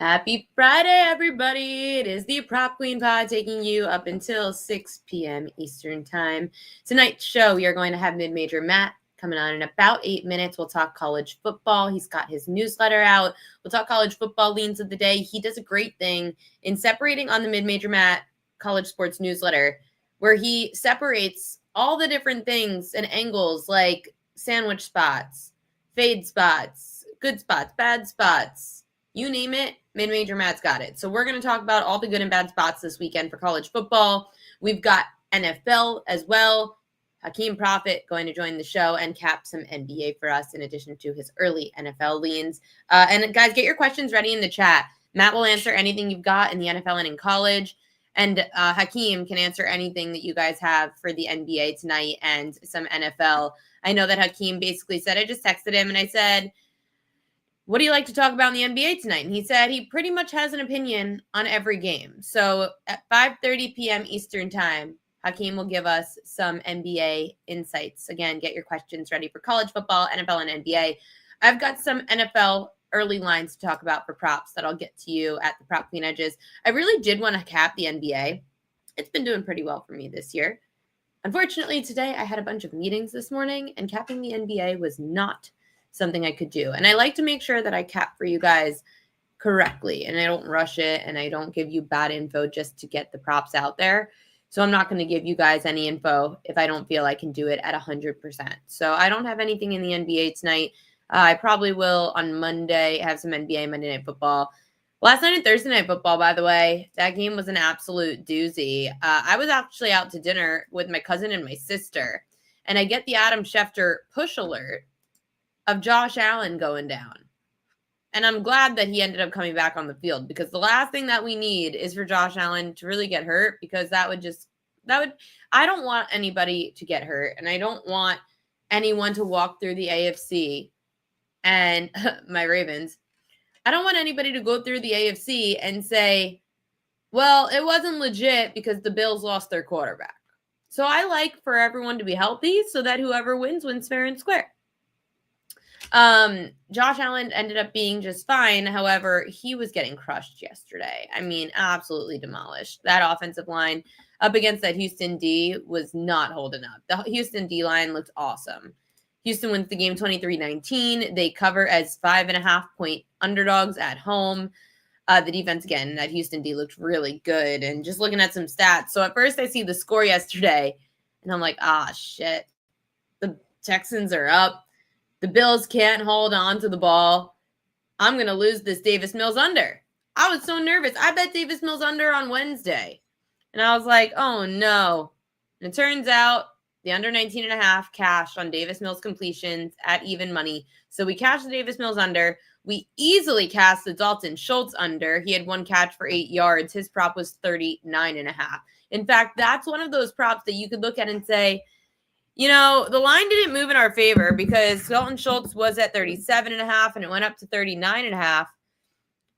Happy Friday, everybody. It is the Prop Queen Pod taking you up until 6 p.m. Eastern Time. Tonight's show, we are going to have Mid-Major Matt coming on in about 8 minutes. We'll talk college football. He's got his newsletter out. We'll talk college football leans of the day. He does a great thing in separating on the Mid-Major Matt college sports newsletter, where he separates all the different things and angles like sandwich spots, fade spots, good spots, bad spots, you name it, Mid-Major Matt's got it. So we're going to talk about all the good and bad spots this weekend for college football. We've got NFL as well. Hakeem Profit going to join the show and cap some NBA for us in addition to his early NFL leans. And guys, get your questions ready in the chat. Matt will answer anything you've got in the NFL and in college. And Hakeem can answer anything that you guys have for the NBA tonight and some NFL. I know that Hakeem basically said, I just texted him and I said, what do you like to talk about in the NBA tonight? And he said he pretty much has an opinion on every game. So at 5:30 p.m. Eastern Time, Hakeem will give us some NBA insights. Again, get your questions ready for college football, NFL, and NBA. I've got some NFL early lines to talk about for props that I'll get to you at the Prop Queen Edges. I really did want to cap the NBA. It's been doing pretty well for me this year. Unfortunately, today I had a bunch of meetings this morning, and capping the NBA was not something I could do. And I like to make sure that I cap for you guys correctly and I don't rush it and I don't give you bad info just to get the props out there. So I'm not going to give you guys any info if I don't feel I can do it at 100%. So I don't have anything in the NBA tonight. I probably will on Monday have some NBA Monday Night Football. Last night and Thursday Night Football, by the way, that game was an absolute doozy. I was actually out to dinner with my cousin and my sister, and I get the Adam Schefter push alert of Josh Allen going down. And I'm glad that he ended up coming back on the field because the last thing that we need is for Josh Allen to really get hurt because I don't want anybody to get hurt and I don't want anyone to walk through the AFC and my Ravens. I don't want anybody to go through the AFC and say, well, it wasn't legit because the Bills lost their quarterback. So I like for everyone to be healthy so that whoever wins fair and square. Josh Allen ended up being just fine. However, he was getting crushed yesterday. I mean, absolutely demolished. That offensive line up against that Houston D was not holding up. The Houston D line looked awesome. Houston wins the game 23-19. They cover as 5.5-point underdogs at home. The defense, again, that Houston D looked really good. And just looking at some stats. So at first I see the score yesterday and I'm like, shit. The Texans are up. The Bills can't hold on to the ball. I'm going to lose this Davis Mills under. I was so nervous. I bet Davis Mills under on Wednesday. And I was like, oh, no. And it turns out the under 19.5 cashed on Davis Mills completions at even money. So we cashed the Davis Mills under. We easily cast the Dalton Schultz under. He had one catch for 8 yards. His prop was 39.5. In fact, that's one of those props that you could look at and say, you know, the line didn't move in our favor because Dalton Schultz was at 37.5 and it went up to 39.5,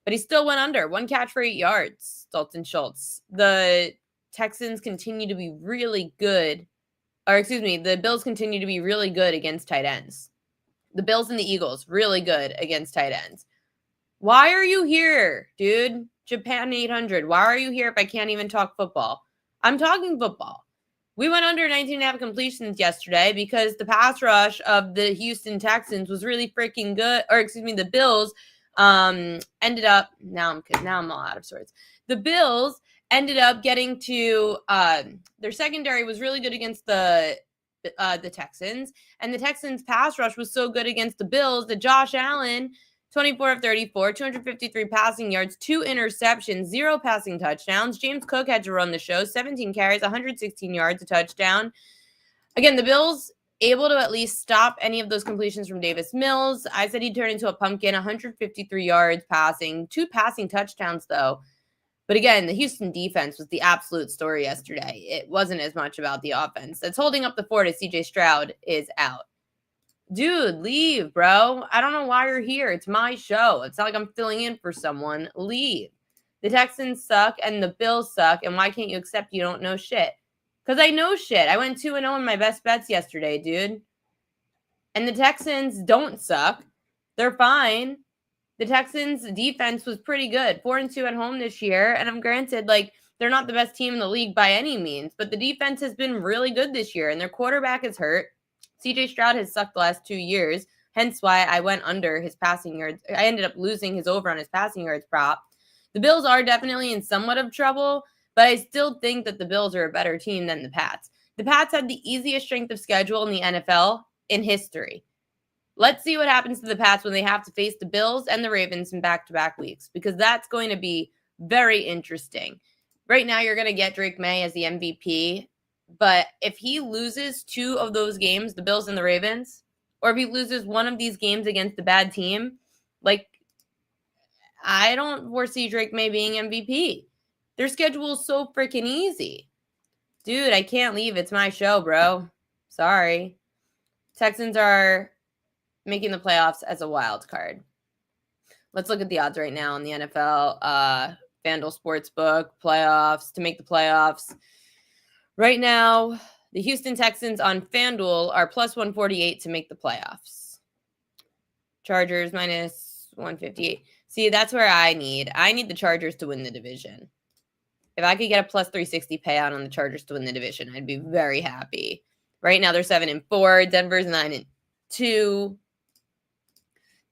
but he still went under. One catch for 8 yards, Dalton Schultz. The Texans continue to be really good, the Bills continue to be really good against tight ends. The Bills and the Eagles, really good against tight ends. Why are you here, dude? Japan 800. Why are you here if I can't even talk football? I'm talking football. We went under 19.5 completions yesterday because the pass rush of the Houston Texans was really freaking good. The Bills ended up, now I'm all out of sorts. The Bills ended up getting to, their secondary was really good against the Texans. And the Texans pass rush was so good against the Bills that Josh Allen, 24 of 34, 253 passing yards, 2 interceptions, 0 passing touchdowns. James Cook had to run the show, 17 carries, 116 yards, a touchdown. Again, the Bills able to at least stop any of those completions from Davis Mills. I said he'd turn into a pumpkin, 153 yards passing, 2 passing touchdowns though. But again, the Houston defense was the absolute story yesterday. It wasn't as much about the offense. That's holding up the fort as CJ Stroud is out. Dude, leave, bro. I don't know why you're here. It's my show. It's not like I'm filling in for someone. Leave. The Texans suck and the Bills suck. And why can't you accept you don't know shit? Because I know shit. I went 2-0 in my best bets yesterday, dude. And the Texans don't suck. They're fine. The Texans' defense was pretty good, 4-2 at home this year. And I'm granted, like, they're not the best team in the league by any means, but the defense has been really good this year, and their quarterback is hurt. CJ Stroud has sucked the last 2 years, hence why I went under his passing yards. I ended up losing his over on his passing yards prop. The Bills are definitely in somewhat of trouble, but I still think that the Bills are a better team than the Pats. The Pats had the easiest strength of schedule in the NFL in history. Let's see what happens to the Pats when they have to face the Bills and the Ravens in back-to-back weeks, because that's going to be very interesting. Right now, you're going to get Drake May as the MVP, but if he loses 2 of those games, the Bills and the Ravens, or if he loses one of these games against a bad team, like, I don't foresee Drake May being MVP. Their schedule is so freaking easy. Dude, I can't leave. It's my show, bro. Sorry. Texans are making the playoffs as a wild card. Let's look at the odds right now in the NFL. FanDuel Sportsbook, playoffs, to make the playoffs. Right now, the Houston Texans on FanDuel are plus 148 to make the playoffs. Chargers minus 158. See, that's where I need the Chargers to win the division. If I could get a plus 360 payout on the Chargers to win the division, I'd be very happy. Right now, they're 7-4. Denver's 9-2.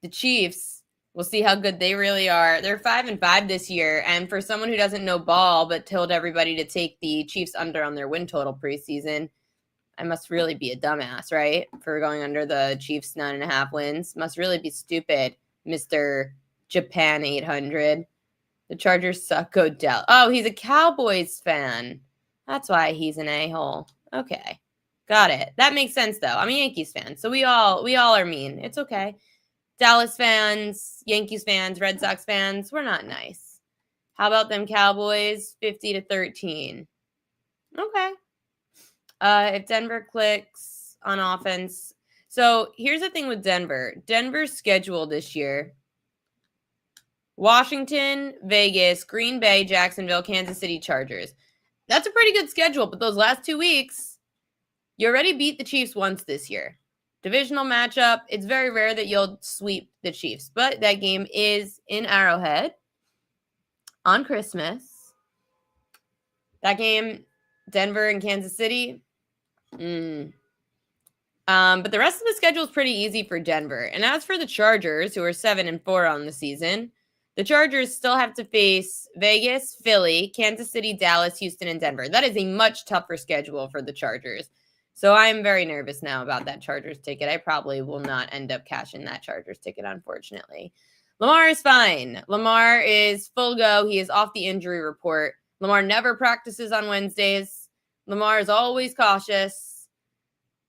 The Chiefs, we'll see how good they really are. They're 5-5 this year, and for someone who doesn't know ball but told everybody to take the Chiefs under on their win total preseason, I must really be a dumbass, right? For going under the Chiefs 9.5 wins. Must really be stupid, Mr. Japan 800. The Chargers suck. Odell. Oh, he's a Cowboys fan. That's why he's an a-hole. Okay. Got it. That makes sense, though. I'm a Yankees fan, so we all are mean. It's okay. Dallas fans, Yankees fans, Red Sox fans, we're not nice. How about them Cowboys? 50-13. Okay. If Denver clicks on offense. So here's the thing with Denver. Denver's schedule this year: Washington, Vegas, Green Bay, Jacksonville, Kansas City, Chargers. That's a pretty good schedule, but those last 2 weeks, you already beat the Chiefs once this year. Divisional matchup. It's very rare that you'll sweep the Chiefs, but that game is in Arrowhead on Christmas. That game, Denver and Kansas City. But the rest of the schedule is pretty easy for Denver. And as for the Chargers, who are 7-4 on the season, the Chargers still have to face Vegas, Philly, Kansas City, Dallas, Houston, and Denver. That is a much tougher schedule for the Chargers. So I'm very nervous now about that Chargers ticket. I probably will not end up cashing that Chargers ticket, unfortunately. Lamar is fine. Lamar is full go. He is off the injury report. Lamar never practices on Wednesdays. Lamar is always cautious,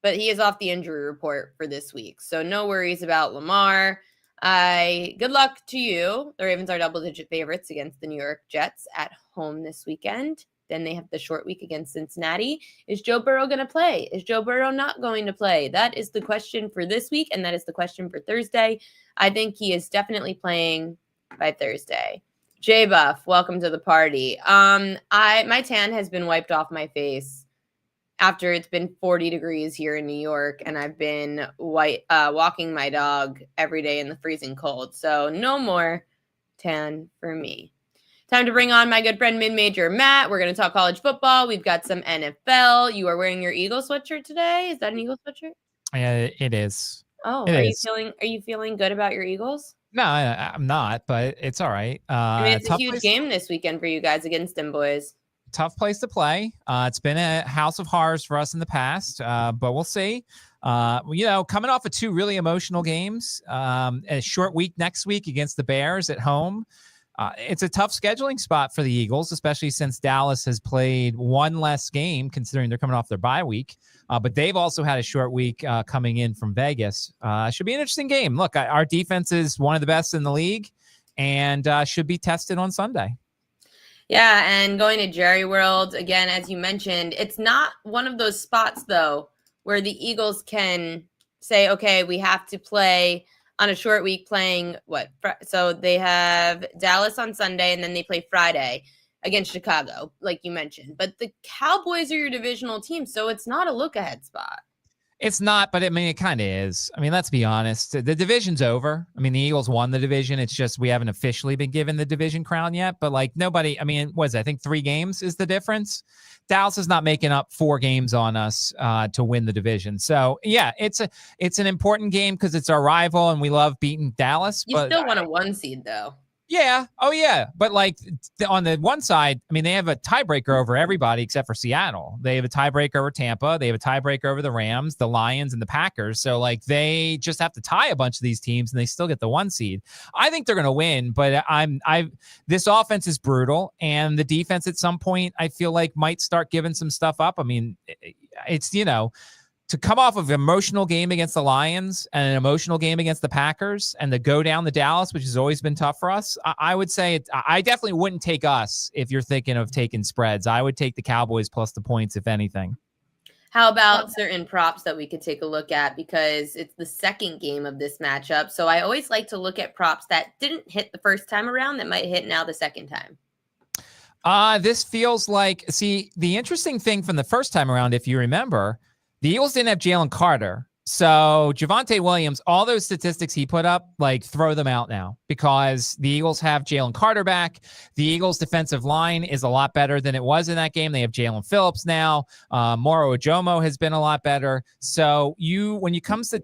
but he is off the injury report for this week. So no worries about Lamar. Good luck to you. The Ravens are double-digit favorites against the New York Jets at home this weekend. Then they have the short week against Cincinnati. Is Joe Burrow going to play? Is Joe Burrow not going to play? That is the question for this week, and that is the question for Thursday. I think he is definitely playing by Thursday. J Buff, welcome to the party. My tan has been wiped off my face after it's been 40 degrees here in New York, and I've been walking my dog every day in the freezing cold. So no more tan for me. Time to bring on my good friend Mid-Major Matt. We're going to talk college football. We've got some NFL. You are wearing your Eagles sweatshirt today. Is that an Eagles sweatshirt? Yeah, it is. Oh, are you feeling good about your Eagles? No, I'm not, but it's all right. It's a huge game this weekend for you guys against them boys. Tough place to play. It's been a house of horrors for us in the past, but we'll see. Coming off of 2 really emotional games, a short week next week against the Bears at home. It's a tough scheduling spot for the Eagles, especially since Dallas has played 1 less game, considering they're coming off their bye week. But they've also had a short week coming in from Vegas. Should be an interesting game. Look, our defense is one of the best in the league and should be tested on Sunday. Yeah, and going to Jerry World, again, as you mentioned, it's not one of those spots, though, where the Eagles can say, okay, we have to play on a short week playing so they have Dallas on Sunday and then they play Friday against Chicago, like you mentioned. But the Cowboys are your divisional team, so it's not a look-ahead spot. It's not, but I mean, it kind of is. I mean, let's be honest. The division's over. I mean, the Eagles won the division. It's just we haven't officially been given the division crown yet. But like nobody, I mean, what is it? I think 3 games is the difference. Dallas is not making up 4 games on us to win the division. So yeah, it's an important game because it's our rival and we love beating Dallas. You still want a 1 seed though. Yeah. Oh, yeah. But like on the one side, I mean, they have a tiebreaker over everybody except for Seattle. They have a tiebreaker over Tampa. They have a tiebreaker over the Rams, the Lions, and the Packers. So like they just have to tie a bunch of these teams and they still get the 1 seed. I think they're going to win, but this offense is brutal and the defense at some point I feel like might start giving some stuff up. I mean, it's, to come off of an emotional game against the Lions and an emotional game against the Packers and to go down to Dallas, which has always been tough for us, I would say I definitely wouldn't take us if you're thinking of taking spreads. I would take the Cowboys plus the points, if anything. How about certain props that we could take a look at because it's the second game of this matchup. So I always like to look at props that didn't hit the first time around that might hit now the second time. This feels like, see, the interesting thing from the first time around, if you remember, the Eagles didn't have Jalen Carter. So Javonte Williams, all those statistics he put up, like throw them out now because the Eagles have Jalen Carter back. The Eagles defensive line is a lot better than it was in that game. They have Jalen Phillips now. Moro Ojomo has been a lot better. So when it comes to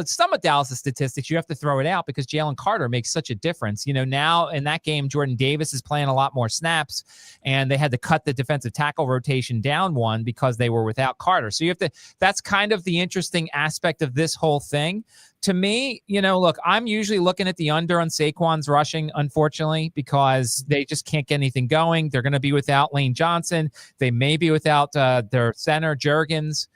some of Dallas's statistics, you have to throw it out because Jalen Carter makes such a difference. Now in that game, Jordan Davis is playing a lot more snaps and they had to cut the defensive tackle rotation down 1 because they were without Carter. So that's kind of the interesting aspect of this whole thing. To me, look, I'm usually looking at the under on Saquon's rushing, unfortunately, because they just can't get anything going. They're going to be without Lane Johnson. They may be without their center, Juergens.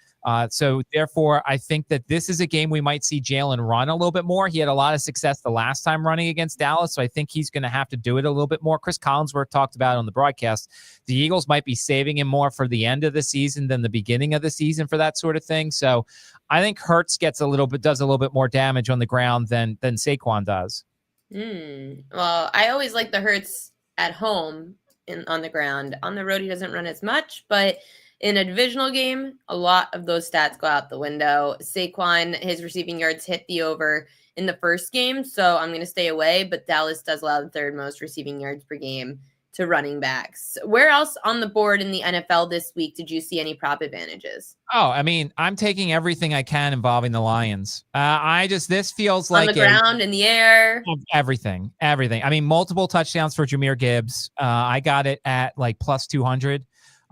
So therefore, I think that this is a game we might see Jalen run a little bit more. He had a lot of success the last time running against Dallas, so I think he's going to have to do it a little bit more. Chris Collinsworth talked about on the broadcast, the Eagles might be saving him more for the end of the season than the beginning of the season for that sort of thing. So I think Hurts does a little bit more damage on the ground than Saquon does. Well, I always like the Hurts at home on the ground. On the road, he doesn't run as much, but in a divisional game, a lot of those stats go out the window. Saquon, his receiving yards hit the over in the first game, so I'm going to stay away, but Dallas does allow the 3rd most receiving yards per game to running backs. Where else on the board in the NFL this week did you see any prop advantages? Oh, I mean, I'm taking everything I can involving the Lions. This feels like on the ground, in the air. Everything. I mean, multiple touchdowns for Jahmyr Gibbs. I got it at like plus 200.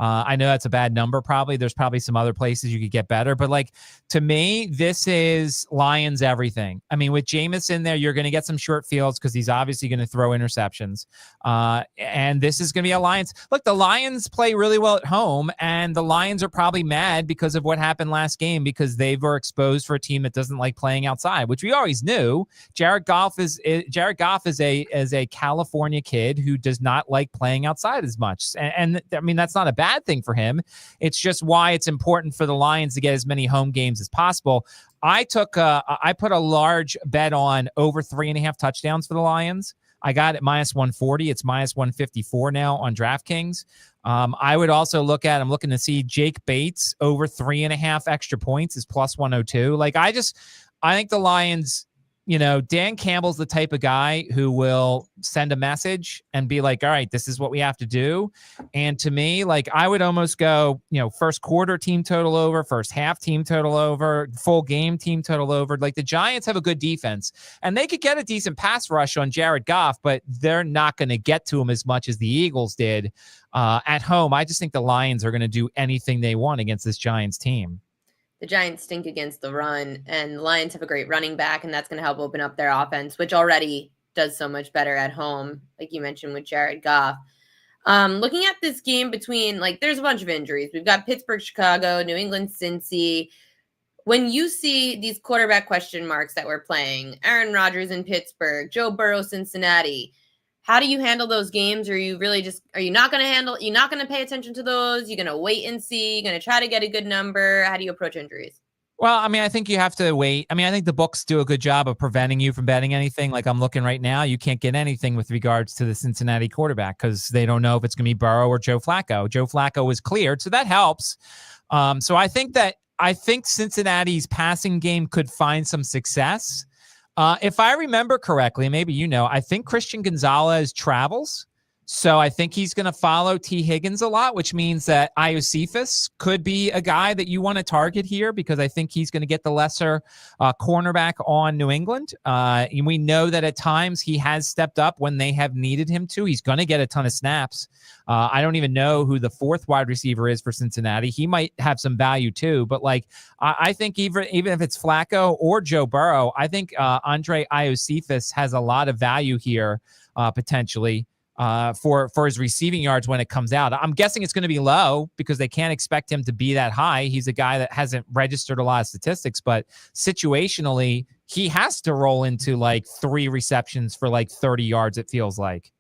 I know that's a bad number probably. There's probably some other places you could get better. But, like, to me, this is Lions everything. I mean, with Jameis in there, you're going to get some short fields because he's obviously going to throw interceptions. And this is going to be a Lions. Look, the Lions play really well at home, and the Lions are probably mad because of what happened last game because they were exposed for a team that doesn't like playing outside, which we always knew. Jared Goff is a California kid who does not like playing outside as much. And I mean, that's not a bad thing for him. It's just why it's important for the Lions to get as many home games as possible. I put a large bet on over 3.5 touchdowns for the Lions. I got it minus 140. It's minus 154 now on DraftKings. I would also I'm looking to see Jake Bates over 3.5 extra points is plus 102. Like, I think the Lions, Dan Campbell's the type of guy who will send a message and be like, all right, this is what we have to do. And to me, like, I would almost go, first quarter team total over, first half team total over, full game team total over. Like, the Giants have a good defense and they could get a decent pass rush on Jared Goff, but they're not going to get to him as much as the Eagles did at home. I just think the Lions are going to do anything they want against this Giants team. The Giants stink against the run, and the Lions have a great running back, and that's going to help open up their offense, which already does so much better at home, like you mentioned with Jared Goff. Looking at this game between, there's a bunch of injuries. We've got Pittsburgh, Chicago, New England, Cincy. When you see these quarterback question marks that we're playing, Aaron Rodgers in Pittsburgh, Joe Burrow, Cincinnati, how do you handle those games? Are you not going to pay attention to those? You're going to wait and see? You're going to try to get a good number? How do you approach injuries? Well, I mean, I think you have to wait. I mean, I think the books do a good job of preventing you from betting anything. Like, I'm looking right now, you can't get anything with regards to the Cincinnati quarterback because they don't know if it's going to be Burrow or Joe Flacco. Joe Flacco was cleared, so that helps. So I think that I think Cincinnati's passing game could find some success. If I remember correctly, maybe I think Christian Gonzalez travels. So I think he's going to follow T. Higgins a lot, which means that Iosifas could be a guy that you want to target here because I think he's going to get the lesser cornerback on New England. And we know that at times he has stepped up when they have needed him to. He's going to get a ton of snaps. I don't even know who the fourth wide receiver is for Cincinnati. He might have some value too. But I think even if it's Flacco or Joe Burrow, I think Andre Iosifas has a lot of value here potentially. For his receiving yards when it comes out. I'm guessing it's going to be low because they can't expect him to be that high. He's a guy that hasn't registered a lot of statistics, but situationally, he has to roll into 3 receptions for 30 yards, it feels like.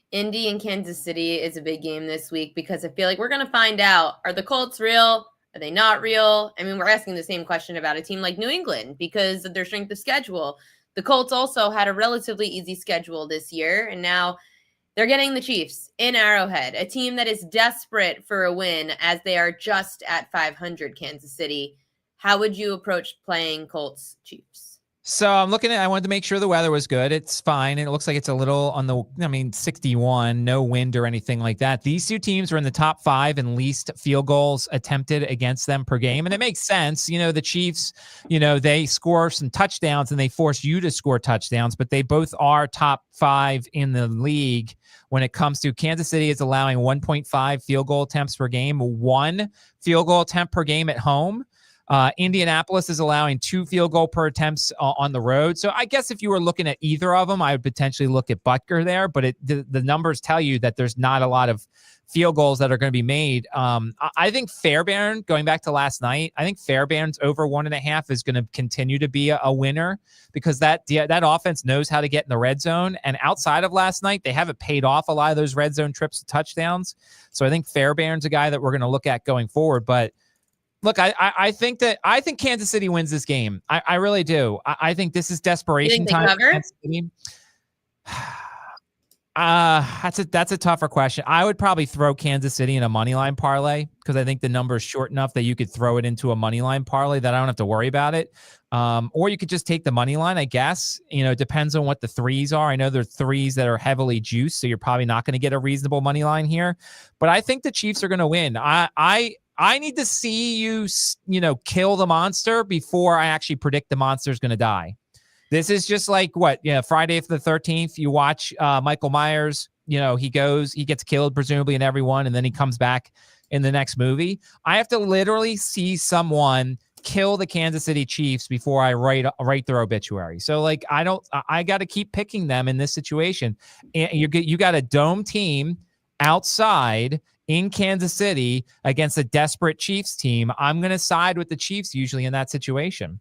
Indy and Kansas City is a big game this week because I feel like we're going to find out, are the Colts real? Are they not real? I mean, we're asking the same question about a team like New England because of their strength of schedule. The Colts also had a relatively easy schedule this year, and now they're getting the Chiefs in Arrowhead, a team that is desperate for a win as they are just at 500, Kansas City. How would you approach playing Colts Chiefs? So I'm looking at, I wanted to make sure the weather was good. It's fine. And it looks like it's a little on the, 61, no wind or anything like that. These two teams are in the top 5 in least field goals attempted against them per game. And it makes sense. The Chiefs, they score some touchdowns and they force you to score touchdowns, but they both are top 5 in the league. When it comes to Kansas City is allowing 1.5 field goal attempts per game, 1 field goal attempt per game at home. Indianapolis is allowing 2 field goal per attempts on the road. So I guess if you were looking at either of them, I would potentially look at Butker there, but the numbers tell you that there's not a lot of field goals that are going to be made. I think Fairbairn, going back to last night, I think Fairbairn's over 1.5 is going to continue to be a winner because that offense knows how to get in the red zone. And outside of last night, they haven't paid off a lot of those red zone trips to touchdowns. So I think Fairbairn's a guy that we're going to look at going forward. But look, I think Kansas City wins this game. I really do. I think this is desperation time. That's a tougher question. I would probably throw Kansas City in a money line parlay because I think the number is short enough that you could throw it into a money line parlay that I don't have to worry about it. Or you could just take the money line, I guess. It depends on what the threes are. I know there are threes that are heavily juiced, so you're probably not going to get a reasonable money line here. But I think the Chiefs are going to win. I need to see you, kill the monster before I actually predict the monster is going to die. This is just like Friday the 13th. You watch Michael Myers, he gets killed presumably in every one, and then he comes back in the next movie. I have to literally see someone kill the Kansas City Chiefs before I write their obituary. So I got to keep picking them in this situation. And you got a dome team outside in Kansas City against a desperate Chiefs team. I'm going to side with the Chiefs usually in that situation.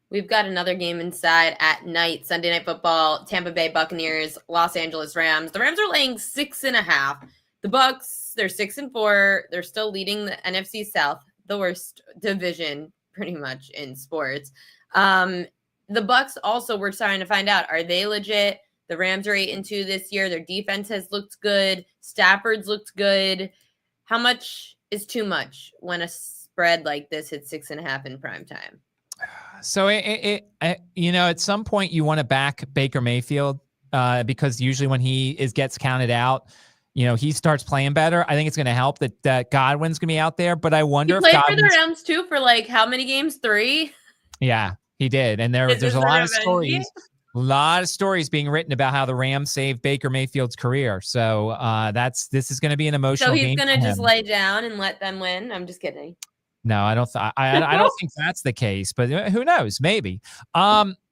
We've got another game inside at night, Sunday Night Football, Tampa Bay Buccaneers, Los Angeles Rams. The Rams are laying 6.5. The Bucs, they're 6-4. They're still leading the NFC South, the worst division pretty much in sports. The Bucs also, we're starting to find out, are they legit? The Rams are 8-2 this year. Their defense has looked good. Stafford's looked good. How much is too much when a spread like this hits 6.5 in prime time? So at some point you want to back Baker Mayfield because usually when he gets counted out, he starts playing better. I think it's going to help that Godwin's going to be out there. But I wonder if Godwin's... He played for the Rams too for how many games? 3? Yeah, he did. And there's a lot of stories. A lot of stories being written about how the Rams saved Baker Mayfield's career. So this is going to be an emotional game. So he's going to just lay down and let them win? I'm just kidding. No, I don't think that's the case, but who knows? Maybe.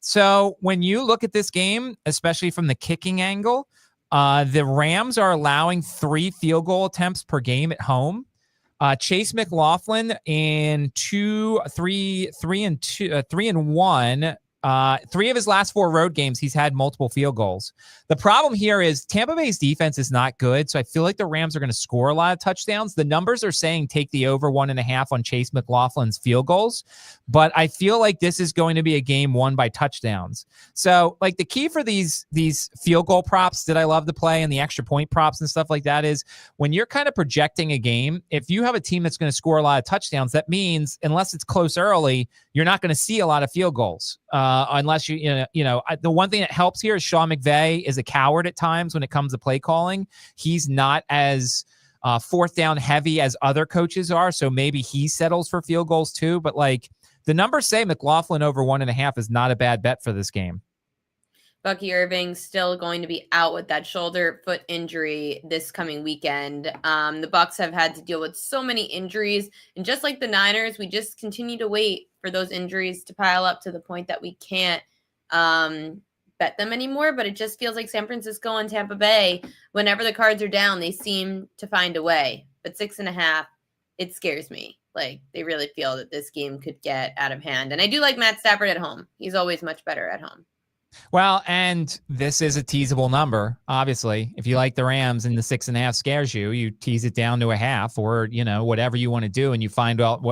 So when you look at this game, especially from the kicking angle, the Rams are allowing 3 field goal attempts per game at home. Chase McLaughlin in 3-1 3 of his last 4 road games, he's had multiple field goals. The problem here is Tampa Bay's defense is not good, so I feel like the Rams are going to score a lot of touchdowns. The numbers are saying take the over 1.5 on Chase McLaughlin's field goals, but I feel like this is going to be a game won by touchdowns. So, like, the key for these field goal props that I love to play and the extra point props and stuff like that is when you're kind of projecting a game, if you have a team that's going to score a lot of touchdowns, that means unless it's close early, you're not going to see a lot of field goals. Unless the one thing that helps here is Sean McVay is a coward at times when it comes to play calling. He's not as fourth down heavy as other coaches are, so maybe he settles for field goals too. But like the numbers say, McLaughlin over 1.5 is not a bad bet for this game. Bucky Irving still going to be out with that shoulder foot injury this coming weekend. The Bucs have had to deal with so many injuries, and just like the Niners, we just continue to wait for those injuries to pile up to the point that we can't bet them anymore. But it just feels like San Francisco and Tampa Bay, whenever the cards are down, they seem to find a way. But 6.5, it scares me. Like, they really feel that this game could get out of hand. And I do like Matt Stafford at home. He's always much better at home. Well, and this is a teasable number. Obviously, if you like the Rams and the 6.5 scares you, you tease it down to a half, or whatever you want to do, and you find out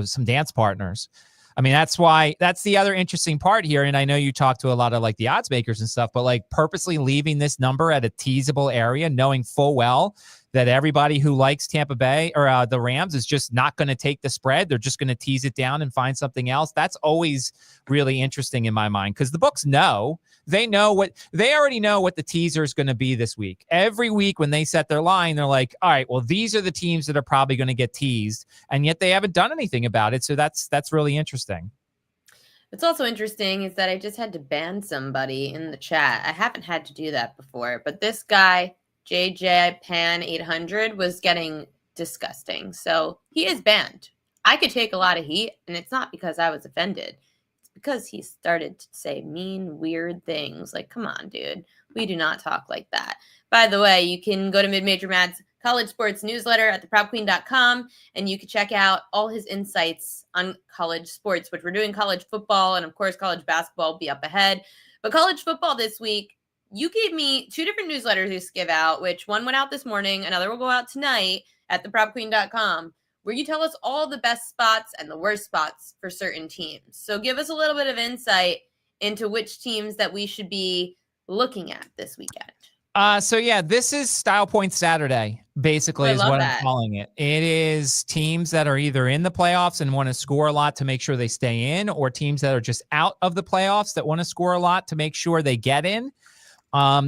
some dance partners. I mean, that's the other interesting part here. And I know you talk to a lot of like the odds makers and stuff, but like purposely leaving this number at a teasable area, knowing full well that everybody who likes Tampa Bay or the Rams is just not going to take the spread. They're just going to tease it down and find something else. That's always really interesting in my mind, because the books they already know what the teaser is going to be this week. Every week when they set their line, they're like, all right, well, these are the teams that are probably going to get teased, and yet they haven't done anything about it. So that's really interesting. What's also interesting is that I just had to ban somebody in the chat. I haven't had to do that before, but this guy, JJ Pan 800, was getting disgusting. So he is banned. I could take a lot of heat, and it's not because I was offended. It's because he started to say mean, weird things. Like, come on, dude. We do not talk like that. By the way, you can go to Mid-Major Mad's college sports newsletter at theproudqueen.com, and you can check out all his insights on college sports, which we're doing college football, and of course, college basketball will be up ahead. But college football this week, you gave me 2 different newsletters you give out, which one went out this morning, another will go out tonight at theproudqueen.com, where you tell us all the best spots and the worst spots for certain teams. So give us a little bit of insight into which teams that we should be looking at this weekend. This is Style Point Saturday, basically, is what I'm calling it. It is teams that are either in the playoffs and want to score a lot to make sure they stay in, or teams that are just out of the playoffs that want to score a lot to make sure they get in.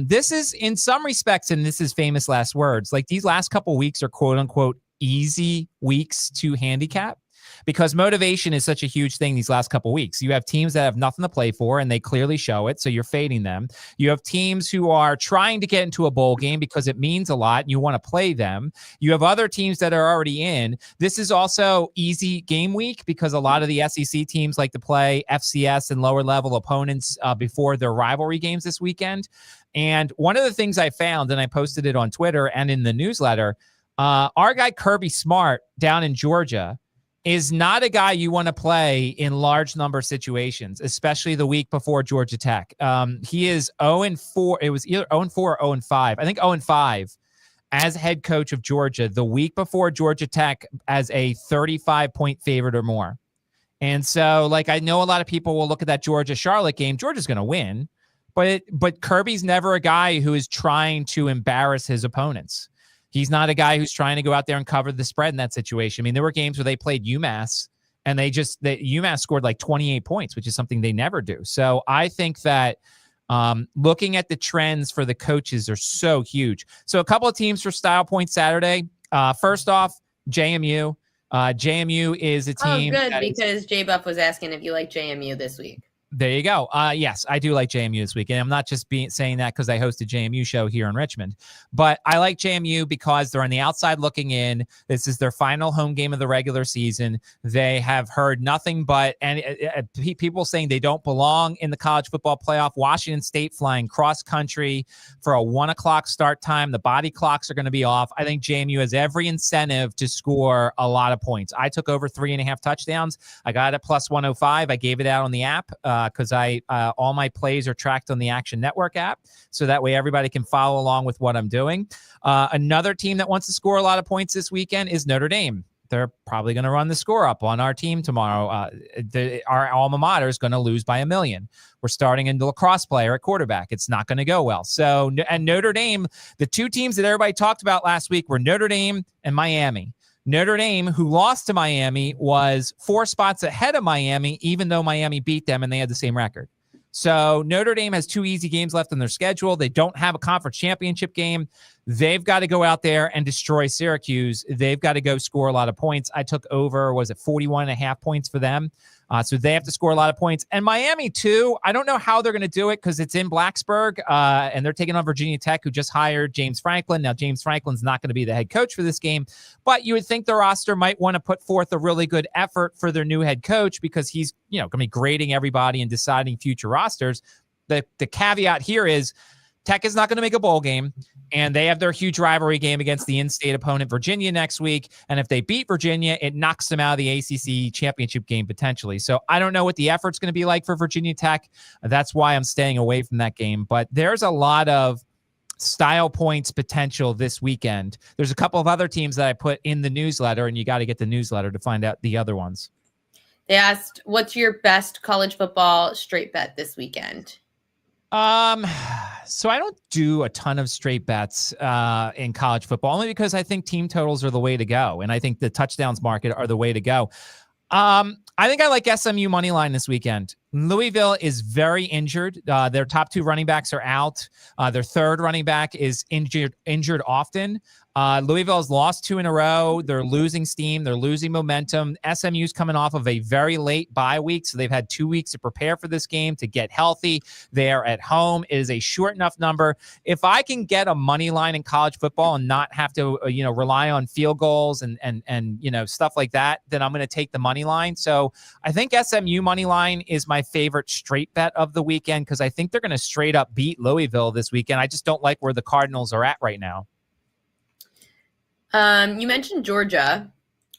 This is, in some respects, and this is famous last words, like these last couple weeks are quote unquote easy weeks to handicap, because motivation is such a huge thing these last couple weeks. You have teams that have nothing to play for, and they clearly show it, so you're fading them. You have teams who are trying to get into a bowl game because it means a lot, and you want to play them. You have other teams that are already in. This is also easy game week because a lot of the SEC teams like to play FCS and lower level opponents before their rivalry games this weekend. And one of the things I found, and I posted it on Twitter and in the newsletter, our guy Kirby Smart down in Georgia is not a guy you want to play in large number situations, especially the week before Georgia Tech. He is 0-4. It was either 0-4 or 0-5. I think 0-5 as head coach of Georgia the week before Georgia Tech as a 35-point favorite or more. And so, like, I know a lot of people will look at that Georgia-Charlotte game. Georgia's going to win, but Kirby's never a guy who is trying to embarrass his opponents. He's not a guy who's trying to go out there and cover the spread in that situation. I mean, there were games where they played UMass, and UMass scored like 28 points, which is something they never do. So I think that looking at the trends for the coaches are so huge. So a couple of teams for Style Point Saturday. First off, JMU. JMU is a team. Oh, good, because J-Buff was asking if you like JMU this week. There you go. Yes, I do like JMU this week. And I'm not just saying that because I host a JMU show here in Richmond. But I like JMU because they're on the outside looking in. This is their final home game of the regular season. They have heard nothing but people saying they don't belong in the college football playoff. Washington State flying cross country for a 1 o'clock start time. The body clocks are going to be off. I think JMU has every incentive to score a lot of points. I took over 3.5 touchdowns. I got it at plus 105. I gave it out on the app. because I all my plays are tracked on the Action Network app, so that way everybody can follow along with what I'm doing. Another team that wants to score a lot of points this weekend is Notre Dame. They're probably going to run the score up on our team tomorrow. Our alma mater is going to lose by 1 million. We're starting a lacrosse player at quarterback. It's not going to go well. So, and Notre Dame, the two teams that everybody talked about last week were Notre Dame and Miami. Notre Dame, who lost to Miami, was 4 spots ahead of Miami, even though Miami beat them and they had the same record. So Notre Dame has 2 easy games left on their schedule. They don't have a conference championship game. They've got to go out there and destroy Syracuse. They've got to go score a lot of points. I took over, 41.5 points for them. So they have to score a lot of points. And Miami, too, I don't know how they're going to do it because it's in Blacksburg, and they're taking on Virginia Tech, who just hired James Franklin. Now, James Franklin's not going to be the head coach for this game, but you would think the roster might want to put forth a really good effort for their new head coach because he's, going to be grading everybody and deciding future rosters. The caveat here is Tech is not going to make a bowl game, and they have their huge rivalry game against the in-state opponent, Virginia, next week. And if they beat Virginia, it knocks them out of the ACC championship game potentially. So I don't know what the effort's going to be like for Virginia Tech. That's why I'm staying away from that game. But there's a lot of style points potential this weekend. There's a couple of other teams that I put in the newsletter, and you got to get the newsletter to find out the other ones. They asked, what's your best college football straight bet this weekend? So I don't do a ton of straight bets in college football, only because I think team totals are the way to go. And I think the touchdowns market are the way to go. I think I like SMU money line this weekend. Louisville is very injured. Their top 2 running backs are out. Their third running back is injured often. Louisville has lost 2 in a row. They're losing steam. They're losing momentum. SMU's coming off of a very late bye week, so they've had 2 weeks to prepare for this game, to get healthy. They are at home. It is a short enough number. If I can get a money line in college football and not have to, rely on field goals and stuff like that, then I'm going to take the money line. So I think SMU money line is my favorite straight bet of the weekend because I think they're going to straight up beat Louisville this weekend. I just don't like where the Cardinals are at right now. You mentioned Georgia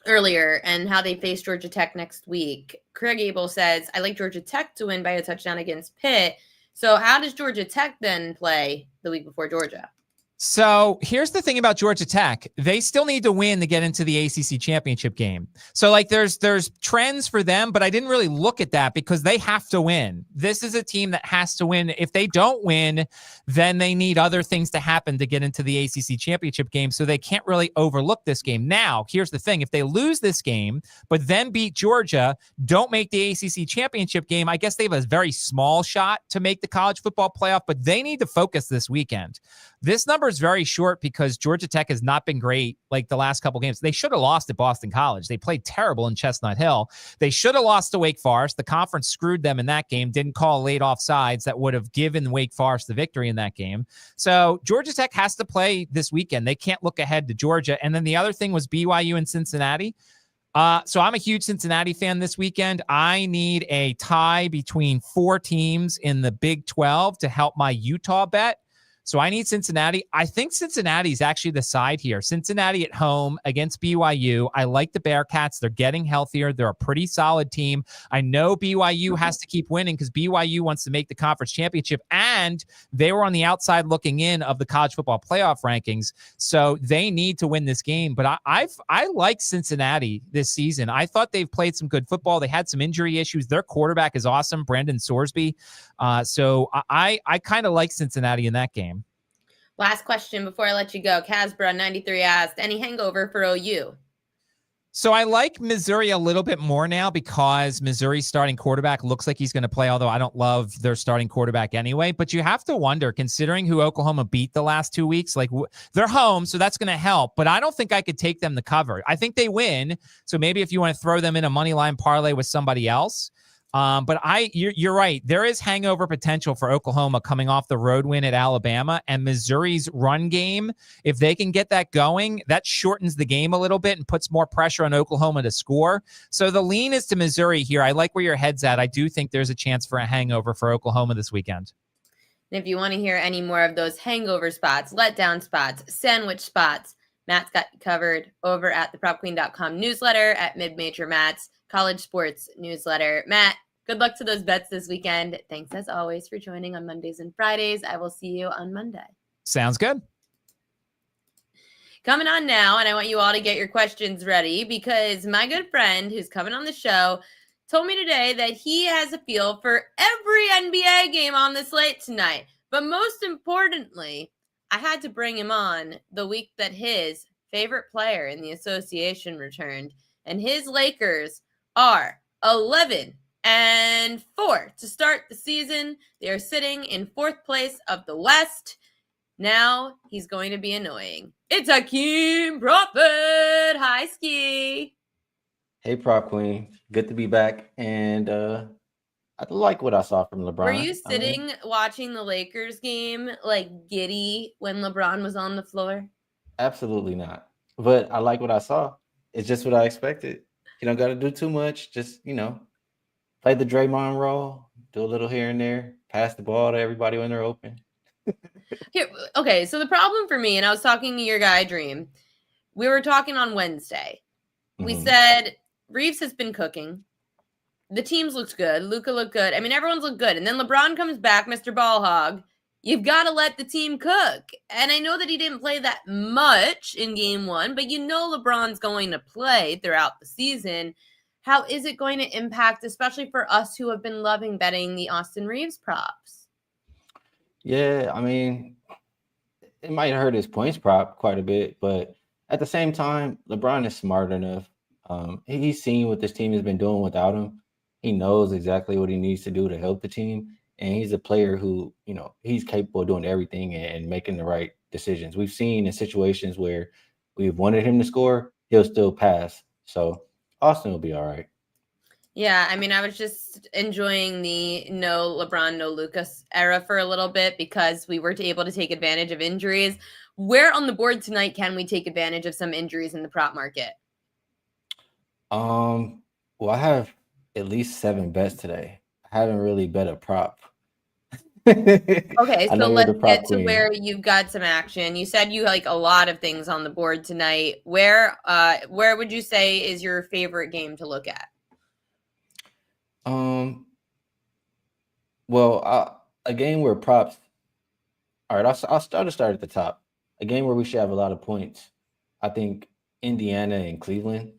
earlier and how they face Georgia Tech next week. Craig Abel says, I like Georgia Tech to win by a touchdown against Pitt. So how does Georgia Tech then play the week before Georgia? So here's the thing about Georgia Tech. They still need to win to get into the ACC championship game. So there's trends for them, but I didn't really look at that because they have to win. This is a team that has to win. If they don't win, then they need other things to happen to get into the ACC championship game. So they can't really overlook this game. Now, here's the thing. If they lose this game, but then beat Georgia, don't make the ACC championship game, I guess they have a very small shot to make the college football playoff, but they need to focus this weekend. This number is very short because Georgia Tech has not been great like the last couple games. They should have lost at Boston College. They played terrible in Chestnut Hill. They should have lost to Wake Forest. The conference screwed them in that game, didn't call late offsides that would have given Wake Forest the victory in that game. So Georgia Tech has to play this weekend. They can't look ahead to Georgia. And then the other thing was BYU and Cincinnati. So I'm a huge Cincinnati fan this weekend. I need a tie between 4 teams in the Big 12 to help my Utah bet. So I need Cincinnati. I think Cincinnati is actually the side here. Cincinnati at home against BYU. I like the Bearcats. They're getting healthier. They're a pretty solid team. I know BYU has to keep winning because BYU wants to make the conference championship, and they were on the outside looking in of the college football playoff rankings. So they need to win this game. But I like Cincinnati this season. I thought they've played some good football. They had some injury issues. Their quarterback is awesome, Brandon Sorsby. So I kind of like Cincinnati in that game. Last question before I let you go. Casbra93 asked, any hangover for OU? So I like Missouri a little bit more now because Missouri's starting quarterback looks like he's going to play, although I don't love their starting quarterback anyway. But you have to wonder, considering who Oklahoma beat the last 2 weeks, they're home, so that's going to help. But I don't think I could take them to cover. I think they win. So maybe if you want to throw them in a money line parlay with somebody else. But you're right. There is hangover potential for Oklahoma coming off the road win at Alabama, and Missouri's run game. If they can get that going, that shortens the game a little bit and puts more pressure on Oklahoma to score. So the lean is to Missouri here. I like where your head's at. I do think there's a chance for a hangover for Oklahoma this weekend. And if you want to hear any more of those hangover spots, letdown spots, sandwich spots, Matt's got you covered over at the PropQueen.com newsletter, at Mid-Major Matt's college sports newsletter. Matt, Good luck to those bets this weekend. Thanks as always for joining on Mondays and Fridays. I will see you on Monday. Sounds good. Coming on now, and I want you all to get your questions ready because my good friend who's coming on the show told me today that he has a feel for every NBA game on the slate tonight. But most importantly, I had to bring him on the week that his favorite player in the association returned, and his Lakers are 11-4 to start the season. They are sitting in fourth place of the West. Now he's going to be annoying. It's Hakeem Prophet. Hi, Ski. Hey, Prop Queen. Good to be back. And I like what I saw from LeBron. Were you sitting watching the Lakers game like giddy when LeBron was on the floor? Absolutely not. But I like what I saw. It's just what I expected. You don't got to do too much. Just, play the Draymond role, do a little here and there, pass the ball to everybody when they're open. Okay, so the problem for me, and I was talking to your guy, Dream, we were talking on Wednesday. We said Reeves has been cooking. The teams looked good. Luka looked good. I mean, everyone's looked good. And then LeBron comes back, Mr. Ball Hog. You've got to let the team cook. And I know that he didn't play that much in game one, but LeBron's going to play throughout the season. How is it going to impact, especially for us who have been loving betting the Austin Reeves props? Yeah, I mean, it might hurt his points prop quite a bit, but at the same time, LeBron is smart enough. He's seen what this team has been doing without him. He knows exactly what he needs to do to help the team. And he's a player who, he's capable of doing everything and making the right decisions. We've seen in situations where we've wanted him to score, he'll still pass. So Austin will be all right. Yeah, I mean, I was just enjoying the no LeBron, no Lucas era for a little bit because we were able to take advantage of injuries. Where on the board tonight can we take advantage of some injuries in the prop market? Well, I have at least 7 bets today. I haven't really bet a prop. Okay, so let's get to where you've got some action. You said you like a lot of things on the board tonight. Where would you say is your favorite game to look at? Well, a game where props. All right, I'll start at the top. A game where we should have a lot of points. I think Indiana and Cleveland.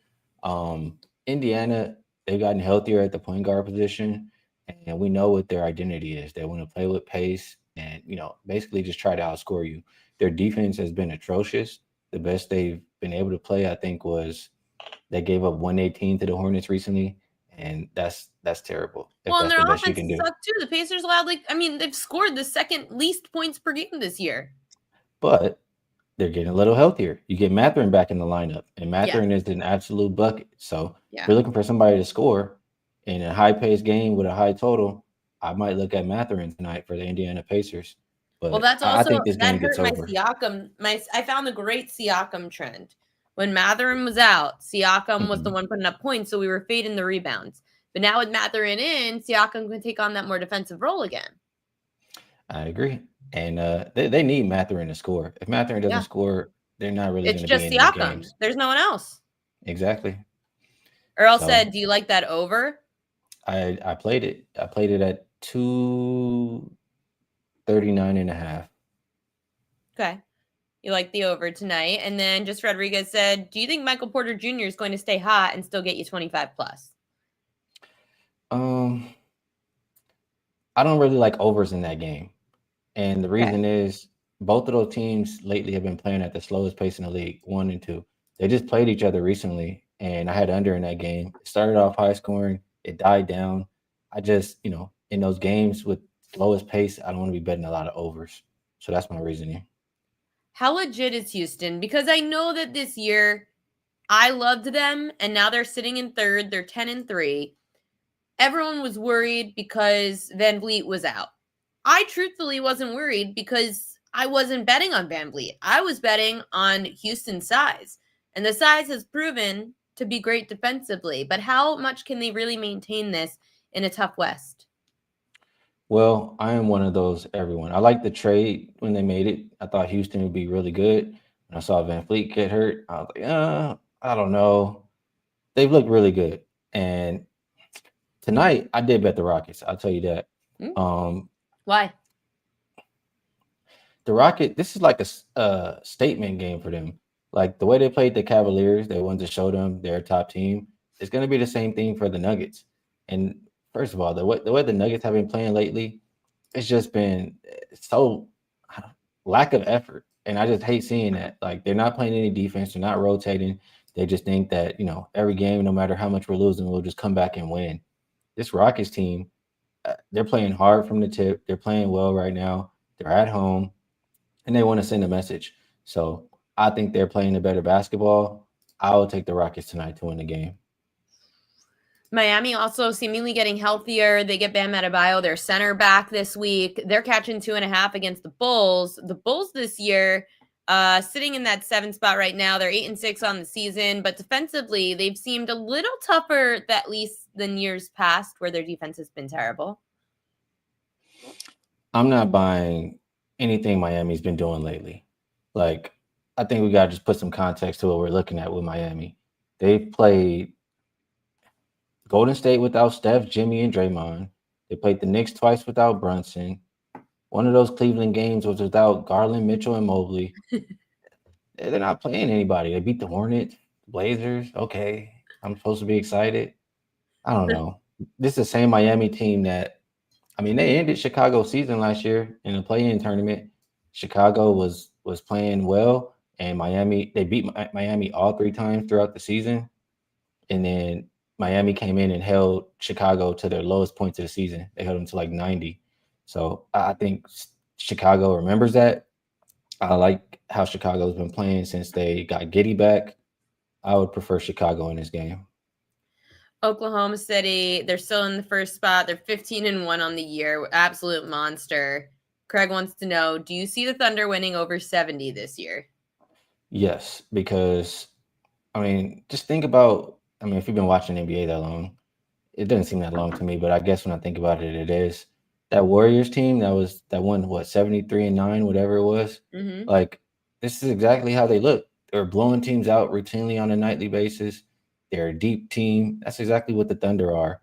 Indiana, they've gotten healthier at the point guard position, and we know what their identity is. They want to play with pace and basically just try to outscore you. Their defense has been atrocious. The best they've been able to play, I think, was they gave up 118 to the Hornets recently. And that's terrible. Well, and their offense sucked too. The Pacers allowed they've scored the second least points per game this year. But they're getting a little healthier. You get Mathurin back in the lineup, and Mathurin is an absolute bucket. So if you're looking for somebody to score in a high-paced game with a high total, I might look at Mathurin tonight for the Indiana Pacers. But that's also I think this game hurt gets over. Siakam. I found the great Siakam trend. When Mathurin was out, Siakam was the one putting up points, so we were fading the rebounds. But now with Mathurin in, Siakam can take on that more defensive role again. I agree. And they need Mathurin to score. If Mathurin doesn't score, they're not really going to be in these games. There's no one else. Exactly. Earl said, do you like that over? I played it. I played it at 239.5. Okay. You like the over tonight. And then just Rodriguez said, do you think Michael Porter Jr. is going to stay hot and still get you 25 plus? I don't really like overs in that game. And the reason is both of those teams lately have been playing at the slowest pace in the league, 1 and 2. They just played each other recently, and I had under in that game. It started off high scoring. It died down. I just, in those games with slowest pace, I don't want to be betting a lot of overs. So that's my reasoning. How legit is Houston? Because I know that this year I loved them, and now they're sitting in third. They're 10-3. Everyone was worried because Van Vliet was out. I truthfully wasn't worried because I wasn't betting on Van Vliet. I was betting on Houston's size, and the size has proven to be great defensively. But how much can they really maintain this in a tough West? Well, I am one of those everyone. I like the trade when they made it. I thought Houston would be really good. When I saw Van Vliet get hurt, I was like, I don't know. They've looked really good. And Tonight, I did bet the Rockets. I'll tell you that. Why? The Rocket, this is like a statement game for them. Like the way they played the Cavaliers, they wanted to show them they're a top team. It's going to be the same thing for the Nuggets. And first of all, the way the Nuggets have been playing lately, it's just been so lack of effort. And I just hate seeing that. Like they're not playing any defense, they're not rotating. They just think that, every game, no matter how much we're losing, we'll just come back and win. This Rockets team, they're playing hard from the tip. They're playing well right now. They're at home and they want to send a message. So I think they're playing a better basketball. I will take the Rockets tonight to win the game. Miami also seemingly getting healthier. They get Bam Adebayo, their center, back this week. They're catching 2.5 against the Bulls. The Bulls this year, sitting in that 7th spot right now. They're 8-6 on the season, but defensively, they've seemed a little tougher, at least than years past, where their defense has been terrible. I'm not buying anything Miami's been doing lately. Like, I think we got to just put some context to what we're looking at with Miami. They've played Golden State without Steph, Jimmy, and Draymond. They played the Knicks twice without Brunson. One of those Cleveland games was without Garland, Mitchell, and Mobley. They're not playing anybody. They beat the Hornets, Blazers. Okay, I'm supposed to be excited. I don't know. This is the same Miami team that, they ended Chicago's season last year in the play-in tournament. Chicago was playing well, and they beat Miami all 3 times throughout the season. And then Miami came in and held Chicago to their lowest points of the season. They held them to like 90. So I think Chicago remembers that. I like how Chicago's been playing since they got Giddey back. I would prefer Chicago in this game. Oklahoma City, they're still in the first spot. They're 15-1 on the year. Absolute monster. Craig wants to know, do you see the Thunder winning over 70 this year? Yes, because, just think about, if you've been watching NBA that long, it doesn't seem that long to me, but I guess when I think about it, it is. That Warriors team that won, 73-9, whatever it was. Mm-hmm. Like, this is exactly how they look. They're blowing teams out routinely on a nightly basis. They're a deep team. That's exactly what the Thunder are.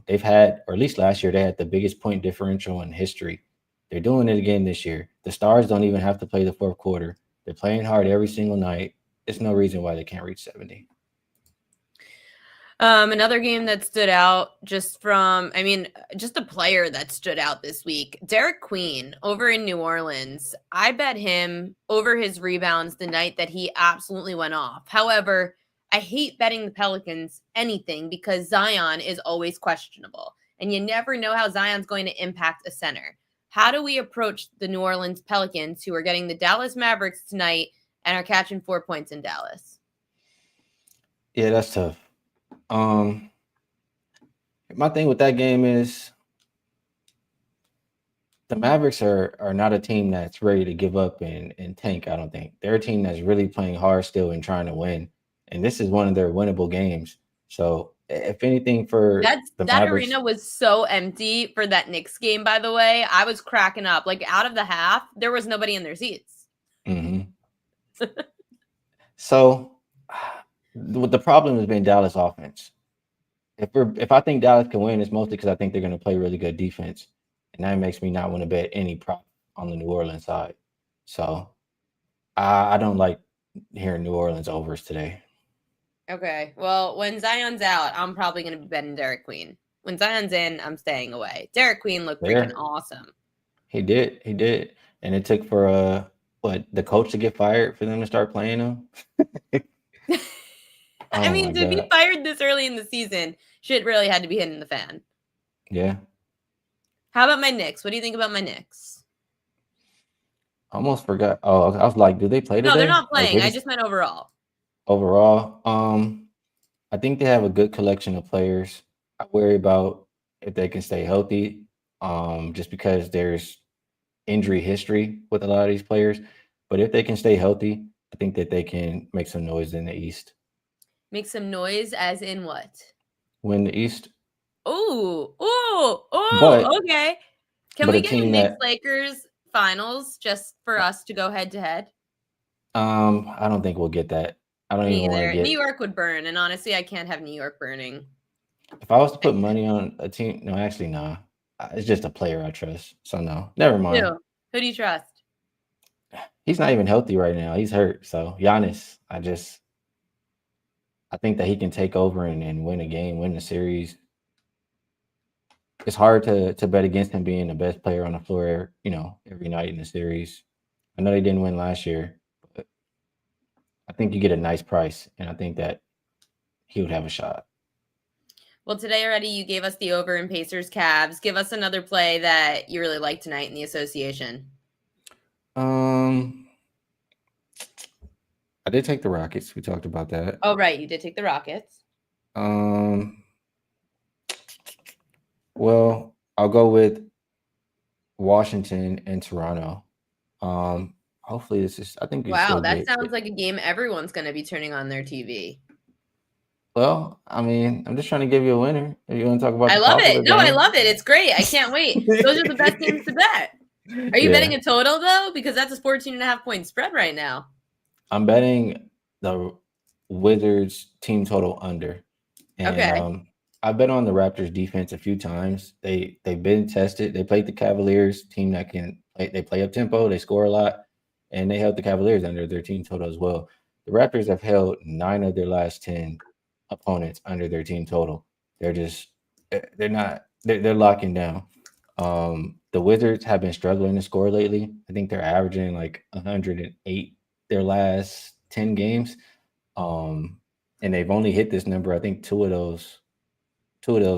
They've had, or at least last year, they had the biggest point differential in history. They're doing it again this year. The Stars don't even have to play the fourth quarter. They're playing hard every single night. There's no reason why they can't reach 70. Another game that stood out just a player that stood out this week, Derek Queen over in New Orleans. I bet him over his rebounds the night that he absolutely went off. However, I hate betting the Pelicans anything because Zion is always questionable, and you never know how Zion's going to impact a center. How do we approach the New Orleans Pelicans, who are getting the Dallas Mavericks tonight and are catching 4 points in Dallas? Yeah, that's tough. My thing with that game is the Mavericks are not a team that's ready to give up and tank, I don't think. They're a team that's really playing hard still and trying to win. And this is one of their winnable games. So if anything for that Mavericks, arena was so empty for that Knicks game, by the way. I was cracking up. Like out of the half, there was nobody in their seats. Mm-hmm. So what the problem has been Dallas offense. If I think Dallas can win, it's mostly because I think they're going to play really good defense. And that makes me not want to bet any prop on the New Orleans side. So I don't like hearing New Orleans overs today. Okay. Well, when Zion's out, I'm probably going to be betting Derek Queen. When Zion's in, I'm staying away. Derek Queen looked freaking awesome. He did. And it took for the coach to get fired for them to start playing him. To be fired this early in the season, shit really had to be hitting the fan. Yeah. How about my Knicks? What do you think about my Knicks? Almost forgot. Oh, I was like, do they play today? No, they're not playing. I just meant overall. Overall, I think they have a good collection of players. I worry about if they can stay healthy, just because there's injury history with a lot of these players. But if they can stay healthy, I think that they can make some noise in the East. Make some noise as in what? Win the East. Oh, okay. Can we get a Knicks-Lakers finals just for us to go head-to-head? I don't think we'll get that. I don't even want to get... New York would burn, and honestly, I can't have New York burning. If I was to put money on a team, no, actually, nah. It's just a player I trust. So no, never mind. Who do you trust? He's not even healthy right now. He's hurt. So Giannis, I think that he can take over and win a game, win the series. It's hard to bet against him being the best player on the floor, every night in the series. I know they didn't win last year, but I think you get a nice price, and I think that he would have a shot. Well, today already you gave us the over in Pacers Cavs. Give us another play that you really like tonight in the association. I did take the Rockets. We talked about that. Oh, right. You did take the Rockets. Well, I'll go with Washington and Toronto. Hopefully this is, I think you Wow, still that get sounds it. like a game everyone's going to be turning on their TV. Well, I mean, I'm just trying to give you a winner. If you want to talk about I the love popular it. No, I game. love it. It's great. I can't wait. Those are the best games to bet. Are you betting a total, though? Because that's a 14.5-point spread right now. I'm betting the Wizards team total under. And Okay. I bet on the Raptors defense a few times. They've been tested. They played the Cavaliers, team that can play. They play up tempo. They score a lot, and they held the Cavaliers under their team total as well. The Raptors have held 9 of their last 10 opponents under their team total. They're locking down. The Wizards have been struggling to score lately. I think they're averaging like 108 their last 10 games. And they've only hit this number, I think, two of those